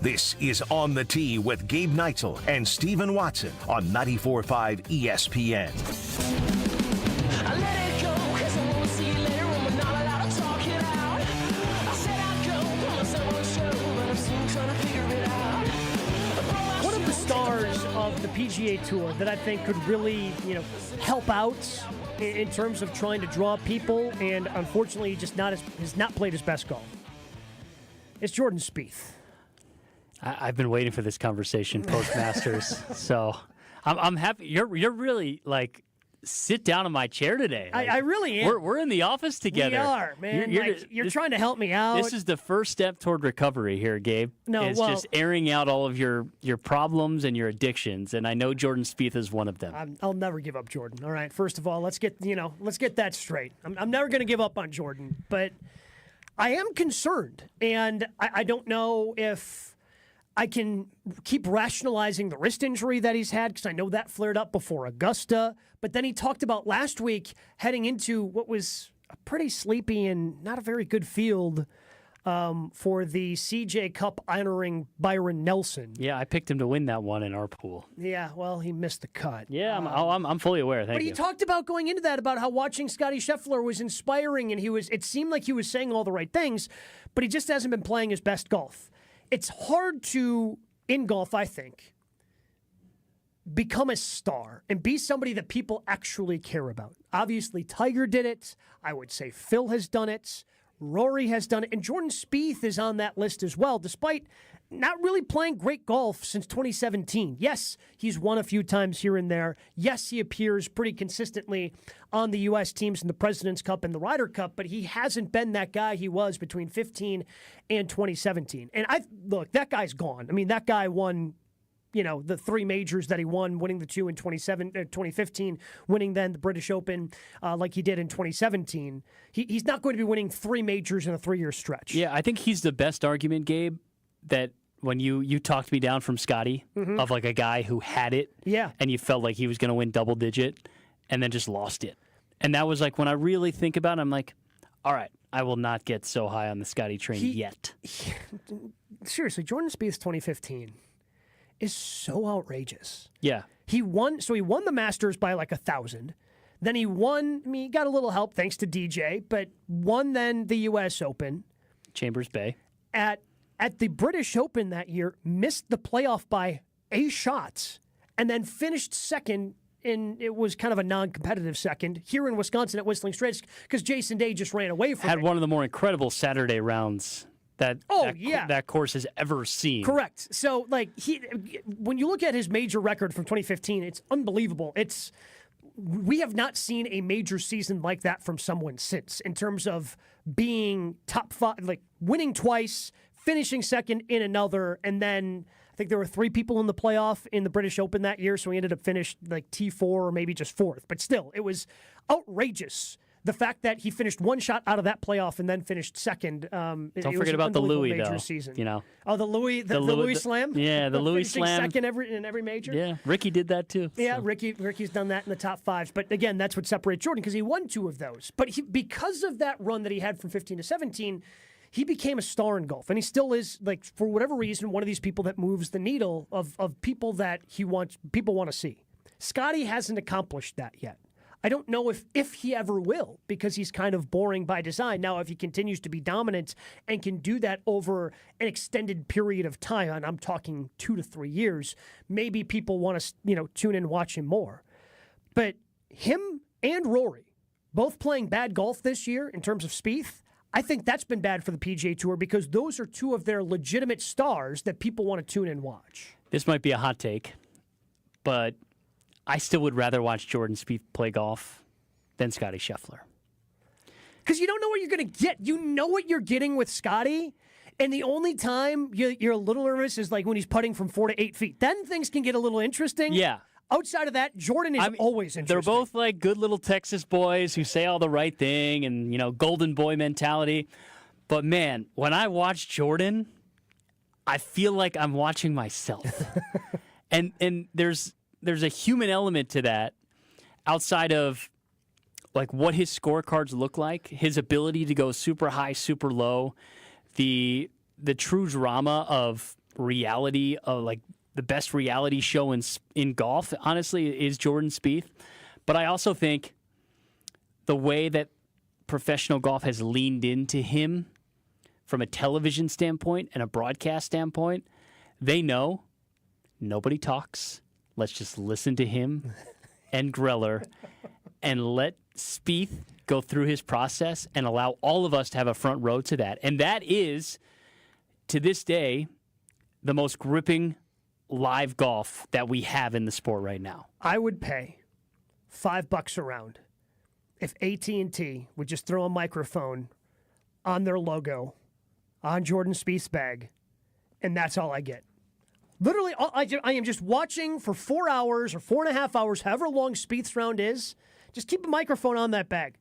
This is On the Tee with Gabe Neitzel and Stephen Watson on 94.5 ESPN. One of the stars of the PGA Tour that I think could really, help out in terms of trying to draw people, and unfortunately just has not played his best golf. It's Jordan Spieth. I've been waiting for this conversation post Masters, so I'm happy. You're really sit down in my chair today. I really am. We're in the office together. We are, man. You're trying to help me out. This is the first step toward recovery here, Gabe. No, it's just airing out all of your problems and your addictions, and I know Jordan Spieth is one of them. I'll never give up Jordan. All right, first of all, let's get that straight. I'm never going to give up on Jordan, but I am concerned, and I don't know if I can keep rationalizing the wrist injury that he's had because I know that flared up before Augusta. But then he talked about last week heading into what was a pretty sleepy and not a very good field for the CJ Cup honoring Byron Nelson. Yeah, I picked him to win that one in our pool. Yeah, well, he missed the cut. Yeah, I'm fully aware. Thank you. But he talked about going into that about how watching Scottie Scheffler was inspiring, and it seemed like he was saying all the right things, but he just hasn't been playing his best golf. It's hard to, in golf, I think, become a star and be somebody that people actually care about. Obviously, Tiger did it. I would say Phil has done it. Rory has done it. And Jordan Spieth is on that list as well, despite not really playing great golf since 2017. Yes, he's won a few times here and there. Yes, he appears pretty consistently on the U.S. teams in the President's Cup and the Ryder Cup, but he hasn't been that guy he was between 15 and 2017. And look, that guy's gone. I mean, that guy won, the 3 majors that he won, winning the 2 in 2015, winning then the British Open like he did in 2017. He's not going to be winning 3 majors in a 3-year stretch. Yeah, I think he's the best argument, Gabe, that when you talked me down from Scotty of like a guy who had it, and you felt like he was going to win double digit, and then just lost it. And that was like when I really think about it, I'm like, all right, I will not get so high on the Scotty train yet. Seriously, Jordan Spieth's 2015 is so outrageous. Yeah, he won the Masters by like 1,000. Then he won. I mean, he got a little help thanks to DJ, but won then the U.S. Open, Chambers Bay at the British Open that year, missed the playoff by 8 shots, and then finished second. It was kind of a non-competitive second here in Wisconsin at Whistling Straits because Jason Day just ran away from it. Had one of the more incredible Saturday rounds that course has ever seen. Correct. So, when you look at his major record from 2015, it's unbelievable. We have not seen a major season like that from someone since, in terms of being top 5, like winning twice, finishing second in another, and then I think there were 3 people in the playoff in the British Open that year, so he ended up finished like T4 or maybe just 4th. But still, it was outrageous. The fact that he finished 1 shot out of that playoff and then finished second. Don't forget about the Louis though. Season. Oh, the Louis Slam. Yeah, the Louis Slam. Second in every major. Yeah, Ricky did that too. Yeah, so. Ricky's done that in the top 5s. But again, that's what separates Jordan because he won 2 of those. But because of that run that he had from 15 to 17. He became a star in golf, and he still is, like, for whatever reason, one of these people that moves the needle of people that people want to see. Scotty hasn't accomplished that yet. I don't know if he ever will, because he's kind of boring by design. Now, if he continues to be dominant and can do that over an extended period of time, and I'm talking 2 to 3 years, maybe people want to, tune in and watch him more. But him and Rory, both playing bad golf this year in terms of Spieth, I think that's been bad for the PGA Tour because those are 2 of their legitimate stars that people want to tune in and watch. This might be a hot take, but I still would rather watch Jordan Spieth play golf than Scottie Scheffler. Because you don't know what you're going to get. You know what you're getting with Scotty, and the only time you're a little nervous is like when he's putting from 4 to 8 feet. Then things can get a little interesting. Yeah. Outside of that, Jordan is always interesting. They're both like good little Texas boys who say all the right thing and, golden boy mentality. But, man, when I watch Jordan, I feel like I'm watching myself. and there's a human element to that outside of, like, what his scorecards look like, his ability to go super high, super low, the true drama of reality of, like, the best reality show in golf, honestly, is Jordan Spieth. But I also think the way that professional golf has leaned into him from a television standpoint and a broadcast standpoint, they know nobody talks. Let's just listen to him and Greller and let Spieth go through his process and allow all of us to have a front row to that. And that is, to this day, the most gripping live golf that we have in the sport right now. I would pay $5 a round if AT&T would just throw a microphone on their logo on Jordan Spieth's bag, and that's all I get. Literally, I am just watching for 4 hours or 4.5 hours, however long Spieth's round is. Just keep a microphone on that bag.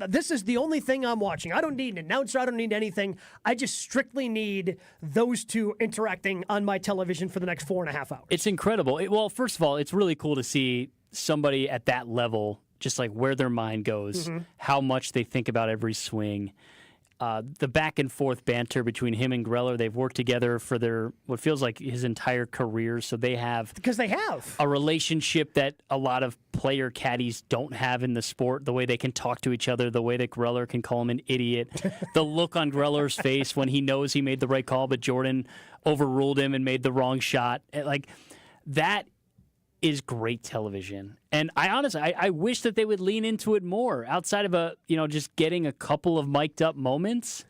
This is the only thing I'm watching. I don't need an announcer. I don't need anything. I just strictly need those two interacting on my television for the next 4.5 hours. It's incredible. Well, first of all, it's really cool to see somebody at that level, just like where their mind goes, how much they think about every swing. The back and forth banter between him and Greller, they've worked together for their what feels like his entire career. So they have a relationship that a lot of player caddies don't have in the sport. The way they can talk to each other, the way that Greller can call him an idiot, the look on Greller's face when he knows he made the right call, but Jordan overruled him and made the wrong shot. Like that is great television. And I honestly, I wish that they would lean into it more outside of just getting a couple of mic'd up moments.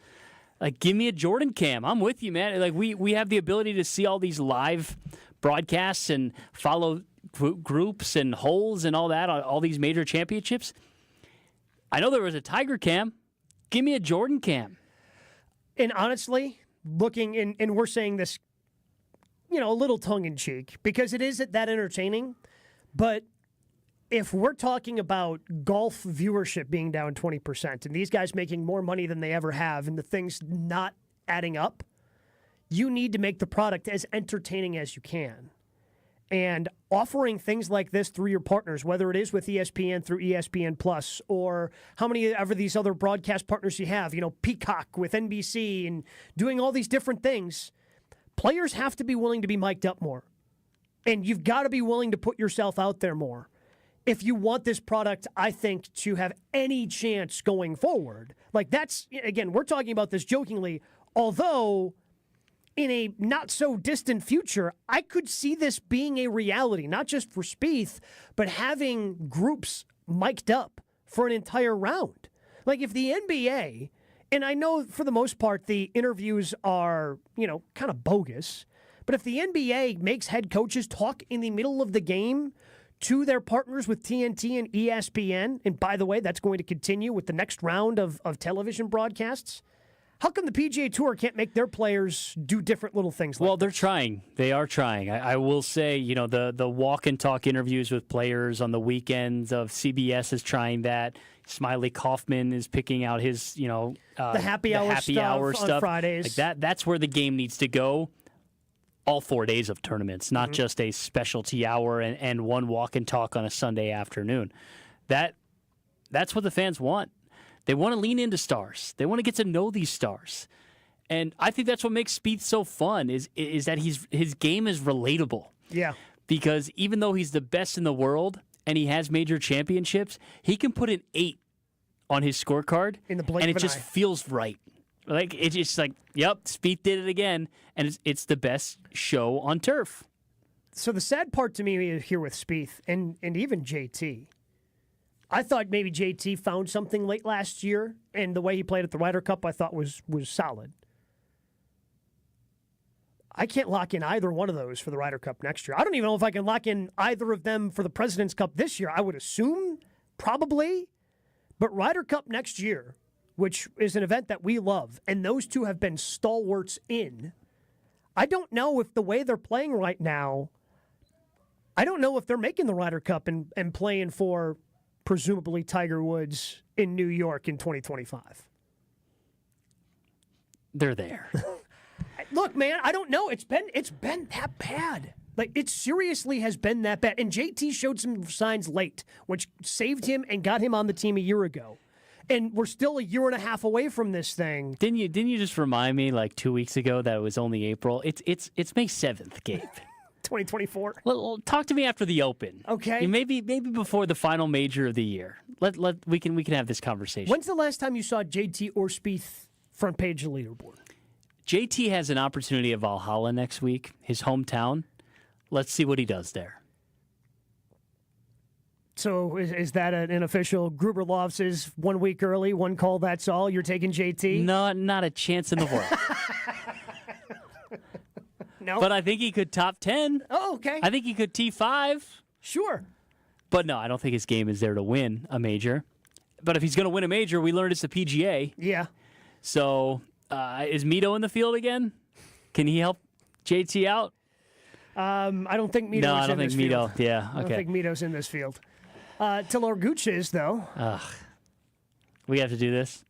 Like, give me a Jordan cam. I'm with you, man. Like, we have the ability to see all these live broadcasts and follow groups and holes and all that on all these major championships. I know there was a Tiger cam. Give me a Jordan cam. And honestly, looking, and we're saying this, a little tongue-in-cheek, because it is that entertaining. But if we're talking about golf viewership being down 20% and these guys making more money than they ever have and the things not adding up, you need to make the product as entertaining as you can. And offering things like this through your partners, whether it is with ESPN through ESPN Plus, or how many ever these other broadcast partners you have, Peacock with NBC and doing all these different things, players have to be willing to be mic'd up more. And you've got to be willing to put yourself out there more if you want this product, I think, to have any chance going forward. Like, that's, again, we're talking about this jokingly, although in a not-so-distant future, I could see this being a reality, not just for Spieth, but having groups mic'd up for an entire round. Like, if the NBA, and I know for the most part the interviews are, kind of bogus, but if the NBA makes head coaches talk in the middle of the game to their partners with TNT and ESPN, and by the way, that's going to continue with the next round of television broadcasts, how come the PGA Tour can't make their players do different little things like they're trying. They are trying. I will say, the walk and talk interviews with players on the weekends of CBS is trying that. Smiley Kaufman is picking out his, the happy hour stuff on Fridays. Like that's where the game needs to go. All 4 days of tournaments, not just a specialty hour and one walk and talk on a Sunday afternoon. That's what the fans want. They want to lean into stars. They want to get to know these stars. And I think that's what makes Spieth so fun is that his game is relatable. Yeah. Because even though he's the best in the world and he has major championships, he can put an 8 on his scorecard in the blink and it of an just eye. feels right. Like it's just like, yep, Spieth did it again, and it's the best show on turf. So the sad part to me here with Spieth and even JT, I thought maybe JT found something late last year, and the way he played at the Ryder Cup I thought was solid. I can't lock in either one of those for the Ryder Cup next year. I don't even know if I can lock in either of them for the President's Cup this year. I would assume probably, but Ryder Cup next year, which is an event that we love, and those two have been stalwarts in. I don't know if the way they're playing right now, I don't know if they're making the Ryder Cup and playing for presumably Tiger Woods in New York in 2025. They're there. Look, man, I don't know. It's been that bad. Like, it seriously has been that bad. And JT showed some signs late, which saved him and got him on the team a year ago. And we're still a year and a half away from this thing. Didn't you just remind me like 2 weeks ago that it was only April? It's May 7th, Gabe. 2024. Well, talk to me after the Open. Okay. Maybe before the final major of the year. We can have this conversation. When's the last time you saw JT or Spieth front page of the leaderboard? JT has an opportunity at Valhalla next week, his hometown. Let's see what he does there. So is that an official Gruber Love says 1 week early, one call, that's all? You're taking JT? Not a chance in the world. No. But I think he could top 10. Oh, okay. I think he could T5. Sure. But no, I don't think his game is there to win a major. But if he's going to win a major, we learned it's the PGA. Yeah. So is Mito in the field again? Can he help JT out? I don't think Mito's in this field. No, I don't think Mito. Yeah, okay. I don't think Mito's in this field. Taylor Gooch is, though. We have to do this?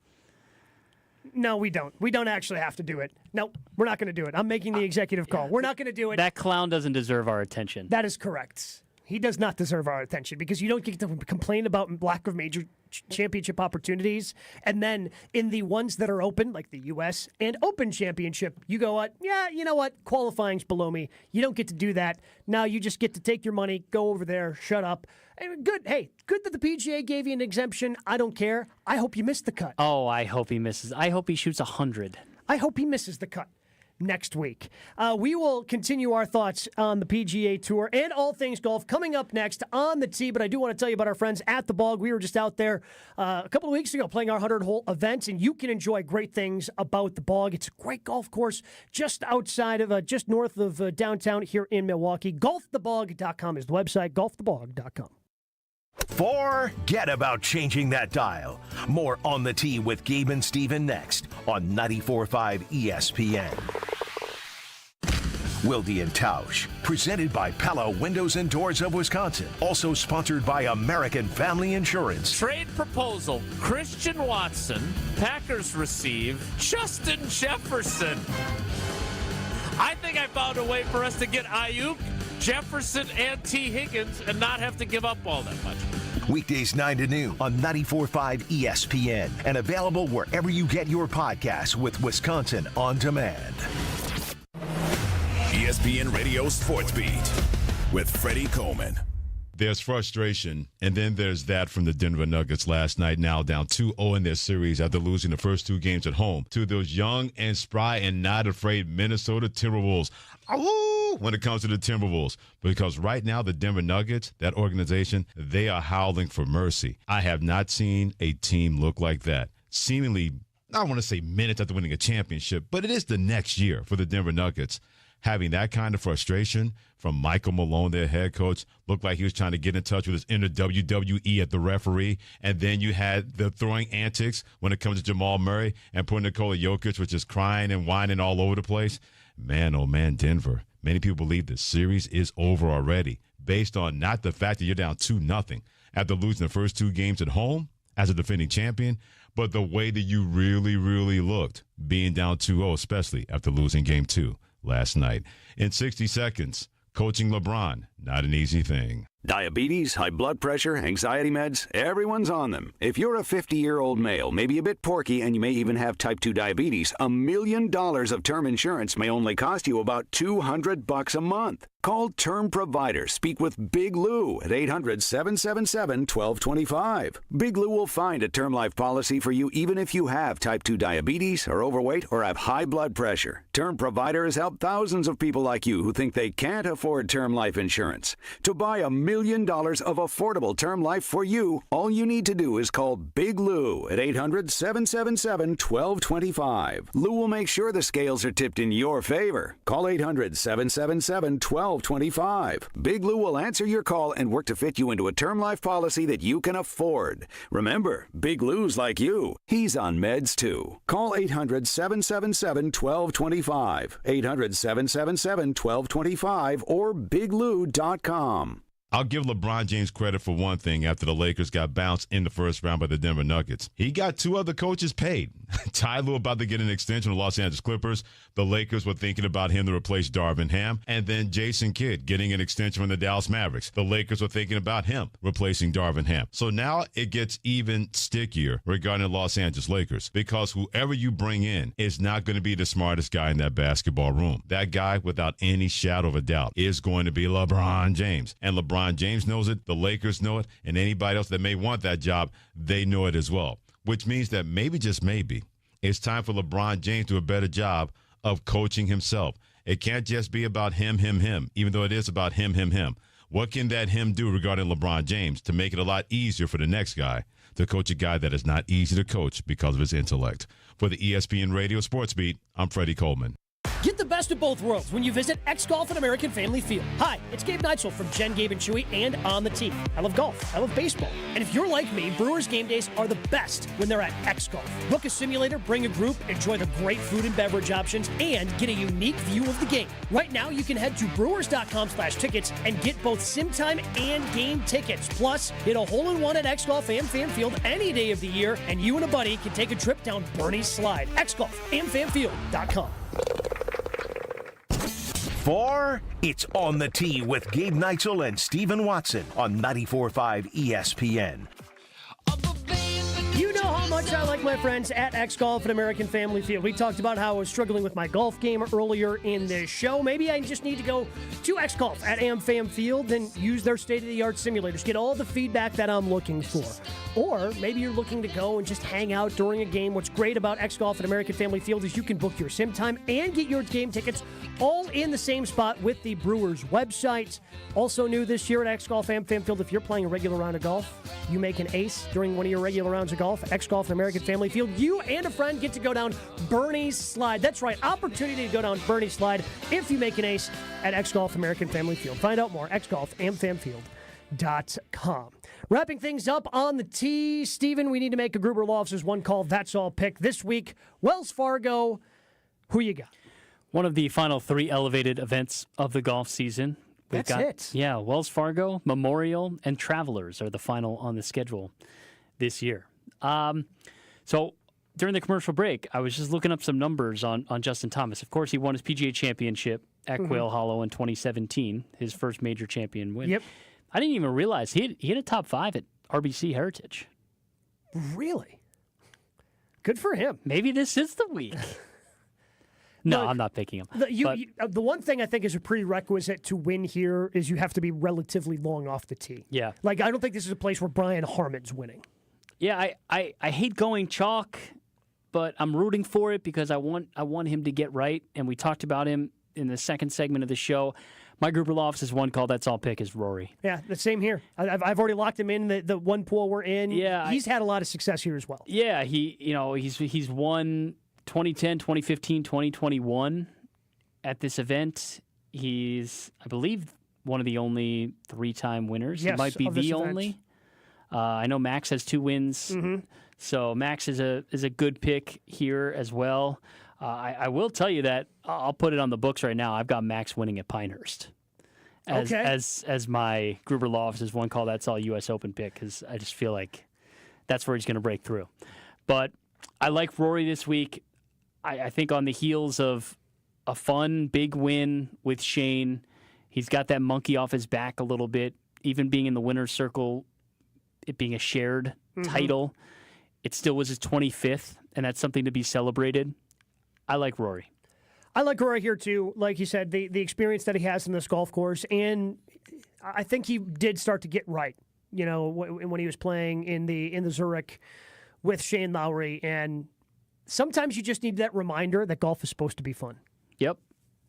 No, we don't. We don't actually have to do it. No, we're not going to do it. I'm making the executive call. We're not going to do it. That clown doesn't deserve our attention. That is correct. He does not deserve our attention because you don't get to complain about lack of major championship opportunities. And then in the ones that are open, like the U.S. and Open Championship, you go, what? Yeah, you know what? Qualifying's below me. You don't get to do that. Now you just get to take your money, go over there, shut up. And good. Hey, good that the PGA gave you an exemption. I don't care. I hope you missed the cut. Oh, I hope he misses. I hope he shoots 100. I hope he misses the cut next week. We will continue our thoughts on the PGA Tour and all things golf coming up next on the tee, but I do want to tell you about our friends at the Bog. We were just out there a couple of weeks ago playing our 100-hole event, and you can enjoy great things about the Bog. It's a great golf course just outside of, just north of downtown here in Milwaukee. GolfTheBog.com is the website, golfthebog.com. Forget about changing that dial. More On the Tee with Gabe and Steven next on 94.5 ESPN. Wilde and Tausch, presented by Pella Windows and Doors of Wisconsin. Also sponsored by American Family Insurance. Trade proposal, Christian Watson. Packers receive Justin Jefferson. I think I found a way for us to get Ayuk, Jefferson, and T. Higgins and not have to give up all that much. Weekdays 9 to noon on 94.5 ESPN and available wherever you get your podcasts with Wisconsin On Demand. ESPN Radio Sports Beat with Freddie Coleman. There's frustration, and then there's that from the Denver Nuggets last night, now down 2-0 in their series after losing the first two games at home to those young and spry and not afraid Minnesota Timberwolves. Ow! When it comes to the Timberwolves, because right now the Denver Nuggets, that organization, they are howling for mercy. I have not seen a team look like that. Seemingly, I don't want to say minutes after winning a championship, but it is the next year for the Denver Nuggets. Having that kind of frustration from Michael Malone, their head coach, looked like he was trying to get in touch with his inner WWE at the referee. And then you had the throwing antics when it comes to Jamal Murray and poor Nikola Jokic, which is crying and whining all over the place. Man, oh man, Denver. Many people believe the series is over already based on not the fact that you're down 2-0 after losing the first two games at home as a defending champion, but the way that you really, really looked being down 2-0, especially after losing game 2 last night. In 60 seconds, coaching LeBron, not an easy thing. Diabetes, high blood pressure, anxiety meds, everyone's on them. If you're a 50-year-old male, maybe a bit porky, and you may even have type 2 diabetes, $1 million of term insurance may only cost you about $200 a month. Call Term Provider. Speak with Big Lou at 800-777-1225. Big Lou will find a term life policy for you even if you have type 2 diabetes, are overweight, or have high blood pressure. Term Provider has helped thousands of people like you who think they can't afford term life insurance. To buy $1 million of affordable term life for you, all you need to do is call Big Lou at 800-777-1225. Lou will make sure the scales are tipped in your favor. Call 800-777-1225. Big Lou will answer your call and work to fit you into a term life policy that you can afford. Remember, Big Lou's like you. He's on meds too. Call 800-777-1225. 800-777-1225 or biglou.com. I'll give LeBron James credit for one thing after the Lakers got bounced in the first round by the Denver Nuggets. He got two other coaches paid. Ty Lue about to get an extension with Los Angeles Clippers. The Lakers were thinking about him to replace Darvin Ham. And then Jason Kidd getting an extension from the Dallas Mavericks. The Lakers were thinking about him replacing Darvin Ham. So now it gets even stickier regarding the Los Angeles Lakers because whoever you bring in is not going to be the smartest guy in that basketball room. That guy, without any shadow of a doubt, is going to be LeBron James. And LeBron James knows it, the Lakers know it, and anybody else that may want that job, they know it as well. Which means that maybe, just maybe, it's time for LeBron James to do a better job of coaching himself. It can't just be about him, even though it is about him. What can that him do regarding LeBron James to make it a lot easier for the next guy to coach a guy that is not easy to coach because of his intellect? For the ESPN Radio Sports Beat, I'm Freddie Coleman. Get the best of both worlds when you visit X Golf at American Family Field. Hi, it's Gabe Neitzel from Jen, Gabe, and Chewy and On the Tee. I love golf. I love baseball. And if you're like me, Brewers game days are the best when they're at X Golf. Book a simulator, bring a group, enjoy the great food and beverage options, and get a unique view of the game. Right now, you can head to brewers.com/tickets and get both sim time and game tickets. Plus, hit a hole-in-one at X Golf and Fan Field any day of the year, and you and a buddy can take a trip down Bernie's Slide. X Golf and fanfield.com. For It's On the Tee with Gabe Neitzel and Stephen Watson on 94.5 ESPN. You know how much I like my friends at X Golf and American Family Field. We talked about how I was struggling with my golf game earlier in this show. Maybe I just need to go to X Golf at AmFam Field and use their state-of-the-art simulators, get all the feedback that I'm looking for. Or maybe you're looking to go and just hang out during a game. What's great about X Golf at American Family Field is you can book your sim time and get your game tickets all in the same spot with the Brewers website. Also new this year at X Golf AmFam Field, if you're playing a regular round of golf, you make an ace during one of your regular rounds of golf. X Golf at American Family Field, you and a friend get to go down Bernie's Slide. That's right, opportunity to go down Bernie's Slide if you make an ace at X Golf American Family Field. Find out more, xgolfamfamfield.com. Wrapping things up on the tee, Steven, we need to make a Gruber Law Office's one call. That's all pick this week. Wells Fargo, who you got? One of the final 3 elevated events of the golf season. That's it. Yeah, Wells Fargo, Memorial, and Travelers are the final on the schedule this year. So during the commercial break, I was just looking up some numbers on Justin Thomas. Of course, he won his PGA championship at Quail Hollow in 2017, his first major champion win. Yep. I didn't even realize he hit a top 5 at RBC Heritage. Really? Good for him. Maybe this is the week. No, Look, I'm not picking him. The one thing I think is a prerequisite to win here is you have to be relatively long off the tee. Yeah. Like, I don't think this is a place where Brian Harmon's winning. Yeah, I hate going chalk, but I'm rooting for it because I want him to get right. And we talked about him in the second segment of the show. My Gruber Law Office's one call. That's all pick is Rory. Yeah, the same here. I've already locked him in the one pool we're in. Yeah, he's had a lot of success here as well. Yeah, he's won 2010, 2015, 2021 at this event. He's, I believe, one of the only 3-time winners. Yes, he might be the only. I know Max has 2 wins, so Max is a good pick here as well. I will tell you that I'll put it on the books right now. I've got Max winning at Pinehurst as my Gruber Law Office's one call. That's all U.S. Open pick because I just feel like that's where he's going to break through. But I like Rory this week. I think on the heels of a fun big win with Shane, he's got that monkey off his back a little bit. Even being in the winner's circle, it being a shared title, it still was his 25th, and that's something to be celebrated. I like Rory. I like Rory here too. Like you said, the experience that he has in this golf course, and I think he did start to get right. You know, when he was playing in the Zurich with Shane Lowry, and sometimes you just need that reminder that golf is supposed to be fun. Yep.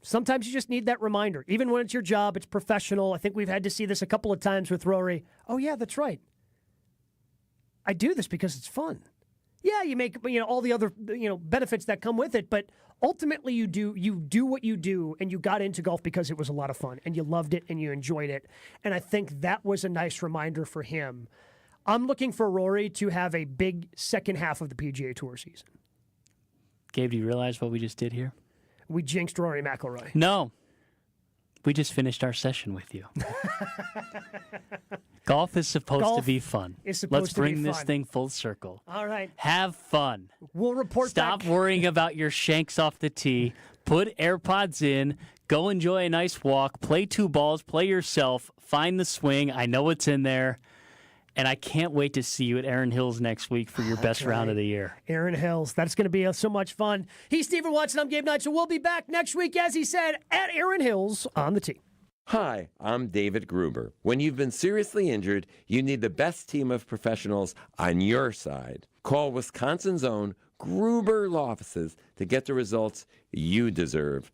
Sometimes you just need that reminder. Even when it's your job, it's professional. I think we've had to see this a couple of times with Rory. Oh yeah, that's right. I do this because it's fun. Yeah, you make all the other benefits that come with it, but ultimately you do what you do, and you got into golf because it was a lot of fun, and you loved it, and you enjoyed it, and I think that was a nice reminder for him. I'm looking for Rory to have a big second half of the PGA Tour season. Gabe, do you realize what we just did here? We jinxed Rory McIlroy. No. We just finished our session with you. Golf is supposed to be fun. Let's bring this thing full circle. All right. Have fun. We'll report Stop back. worrying about your shanks off the tee. Put AirPods in. Go enjoy a nice walk. Play 2 balls. Play yourself. Find the swing. I know it's in there. And I can't wait to see you at Erin Hills next week for your best round of the year. Erin Hills. That's going to be so much fun. He's Stephen Watson. I'm Gabe Knight. So we'll be back next week, as he said, at Erin Hills on the tee. Hi, I'm David Gruber. When you've been seriously injured, you need the best team of professionals on your side. Call Wisconsin's own Gruber Law Offices to get the results you deserve.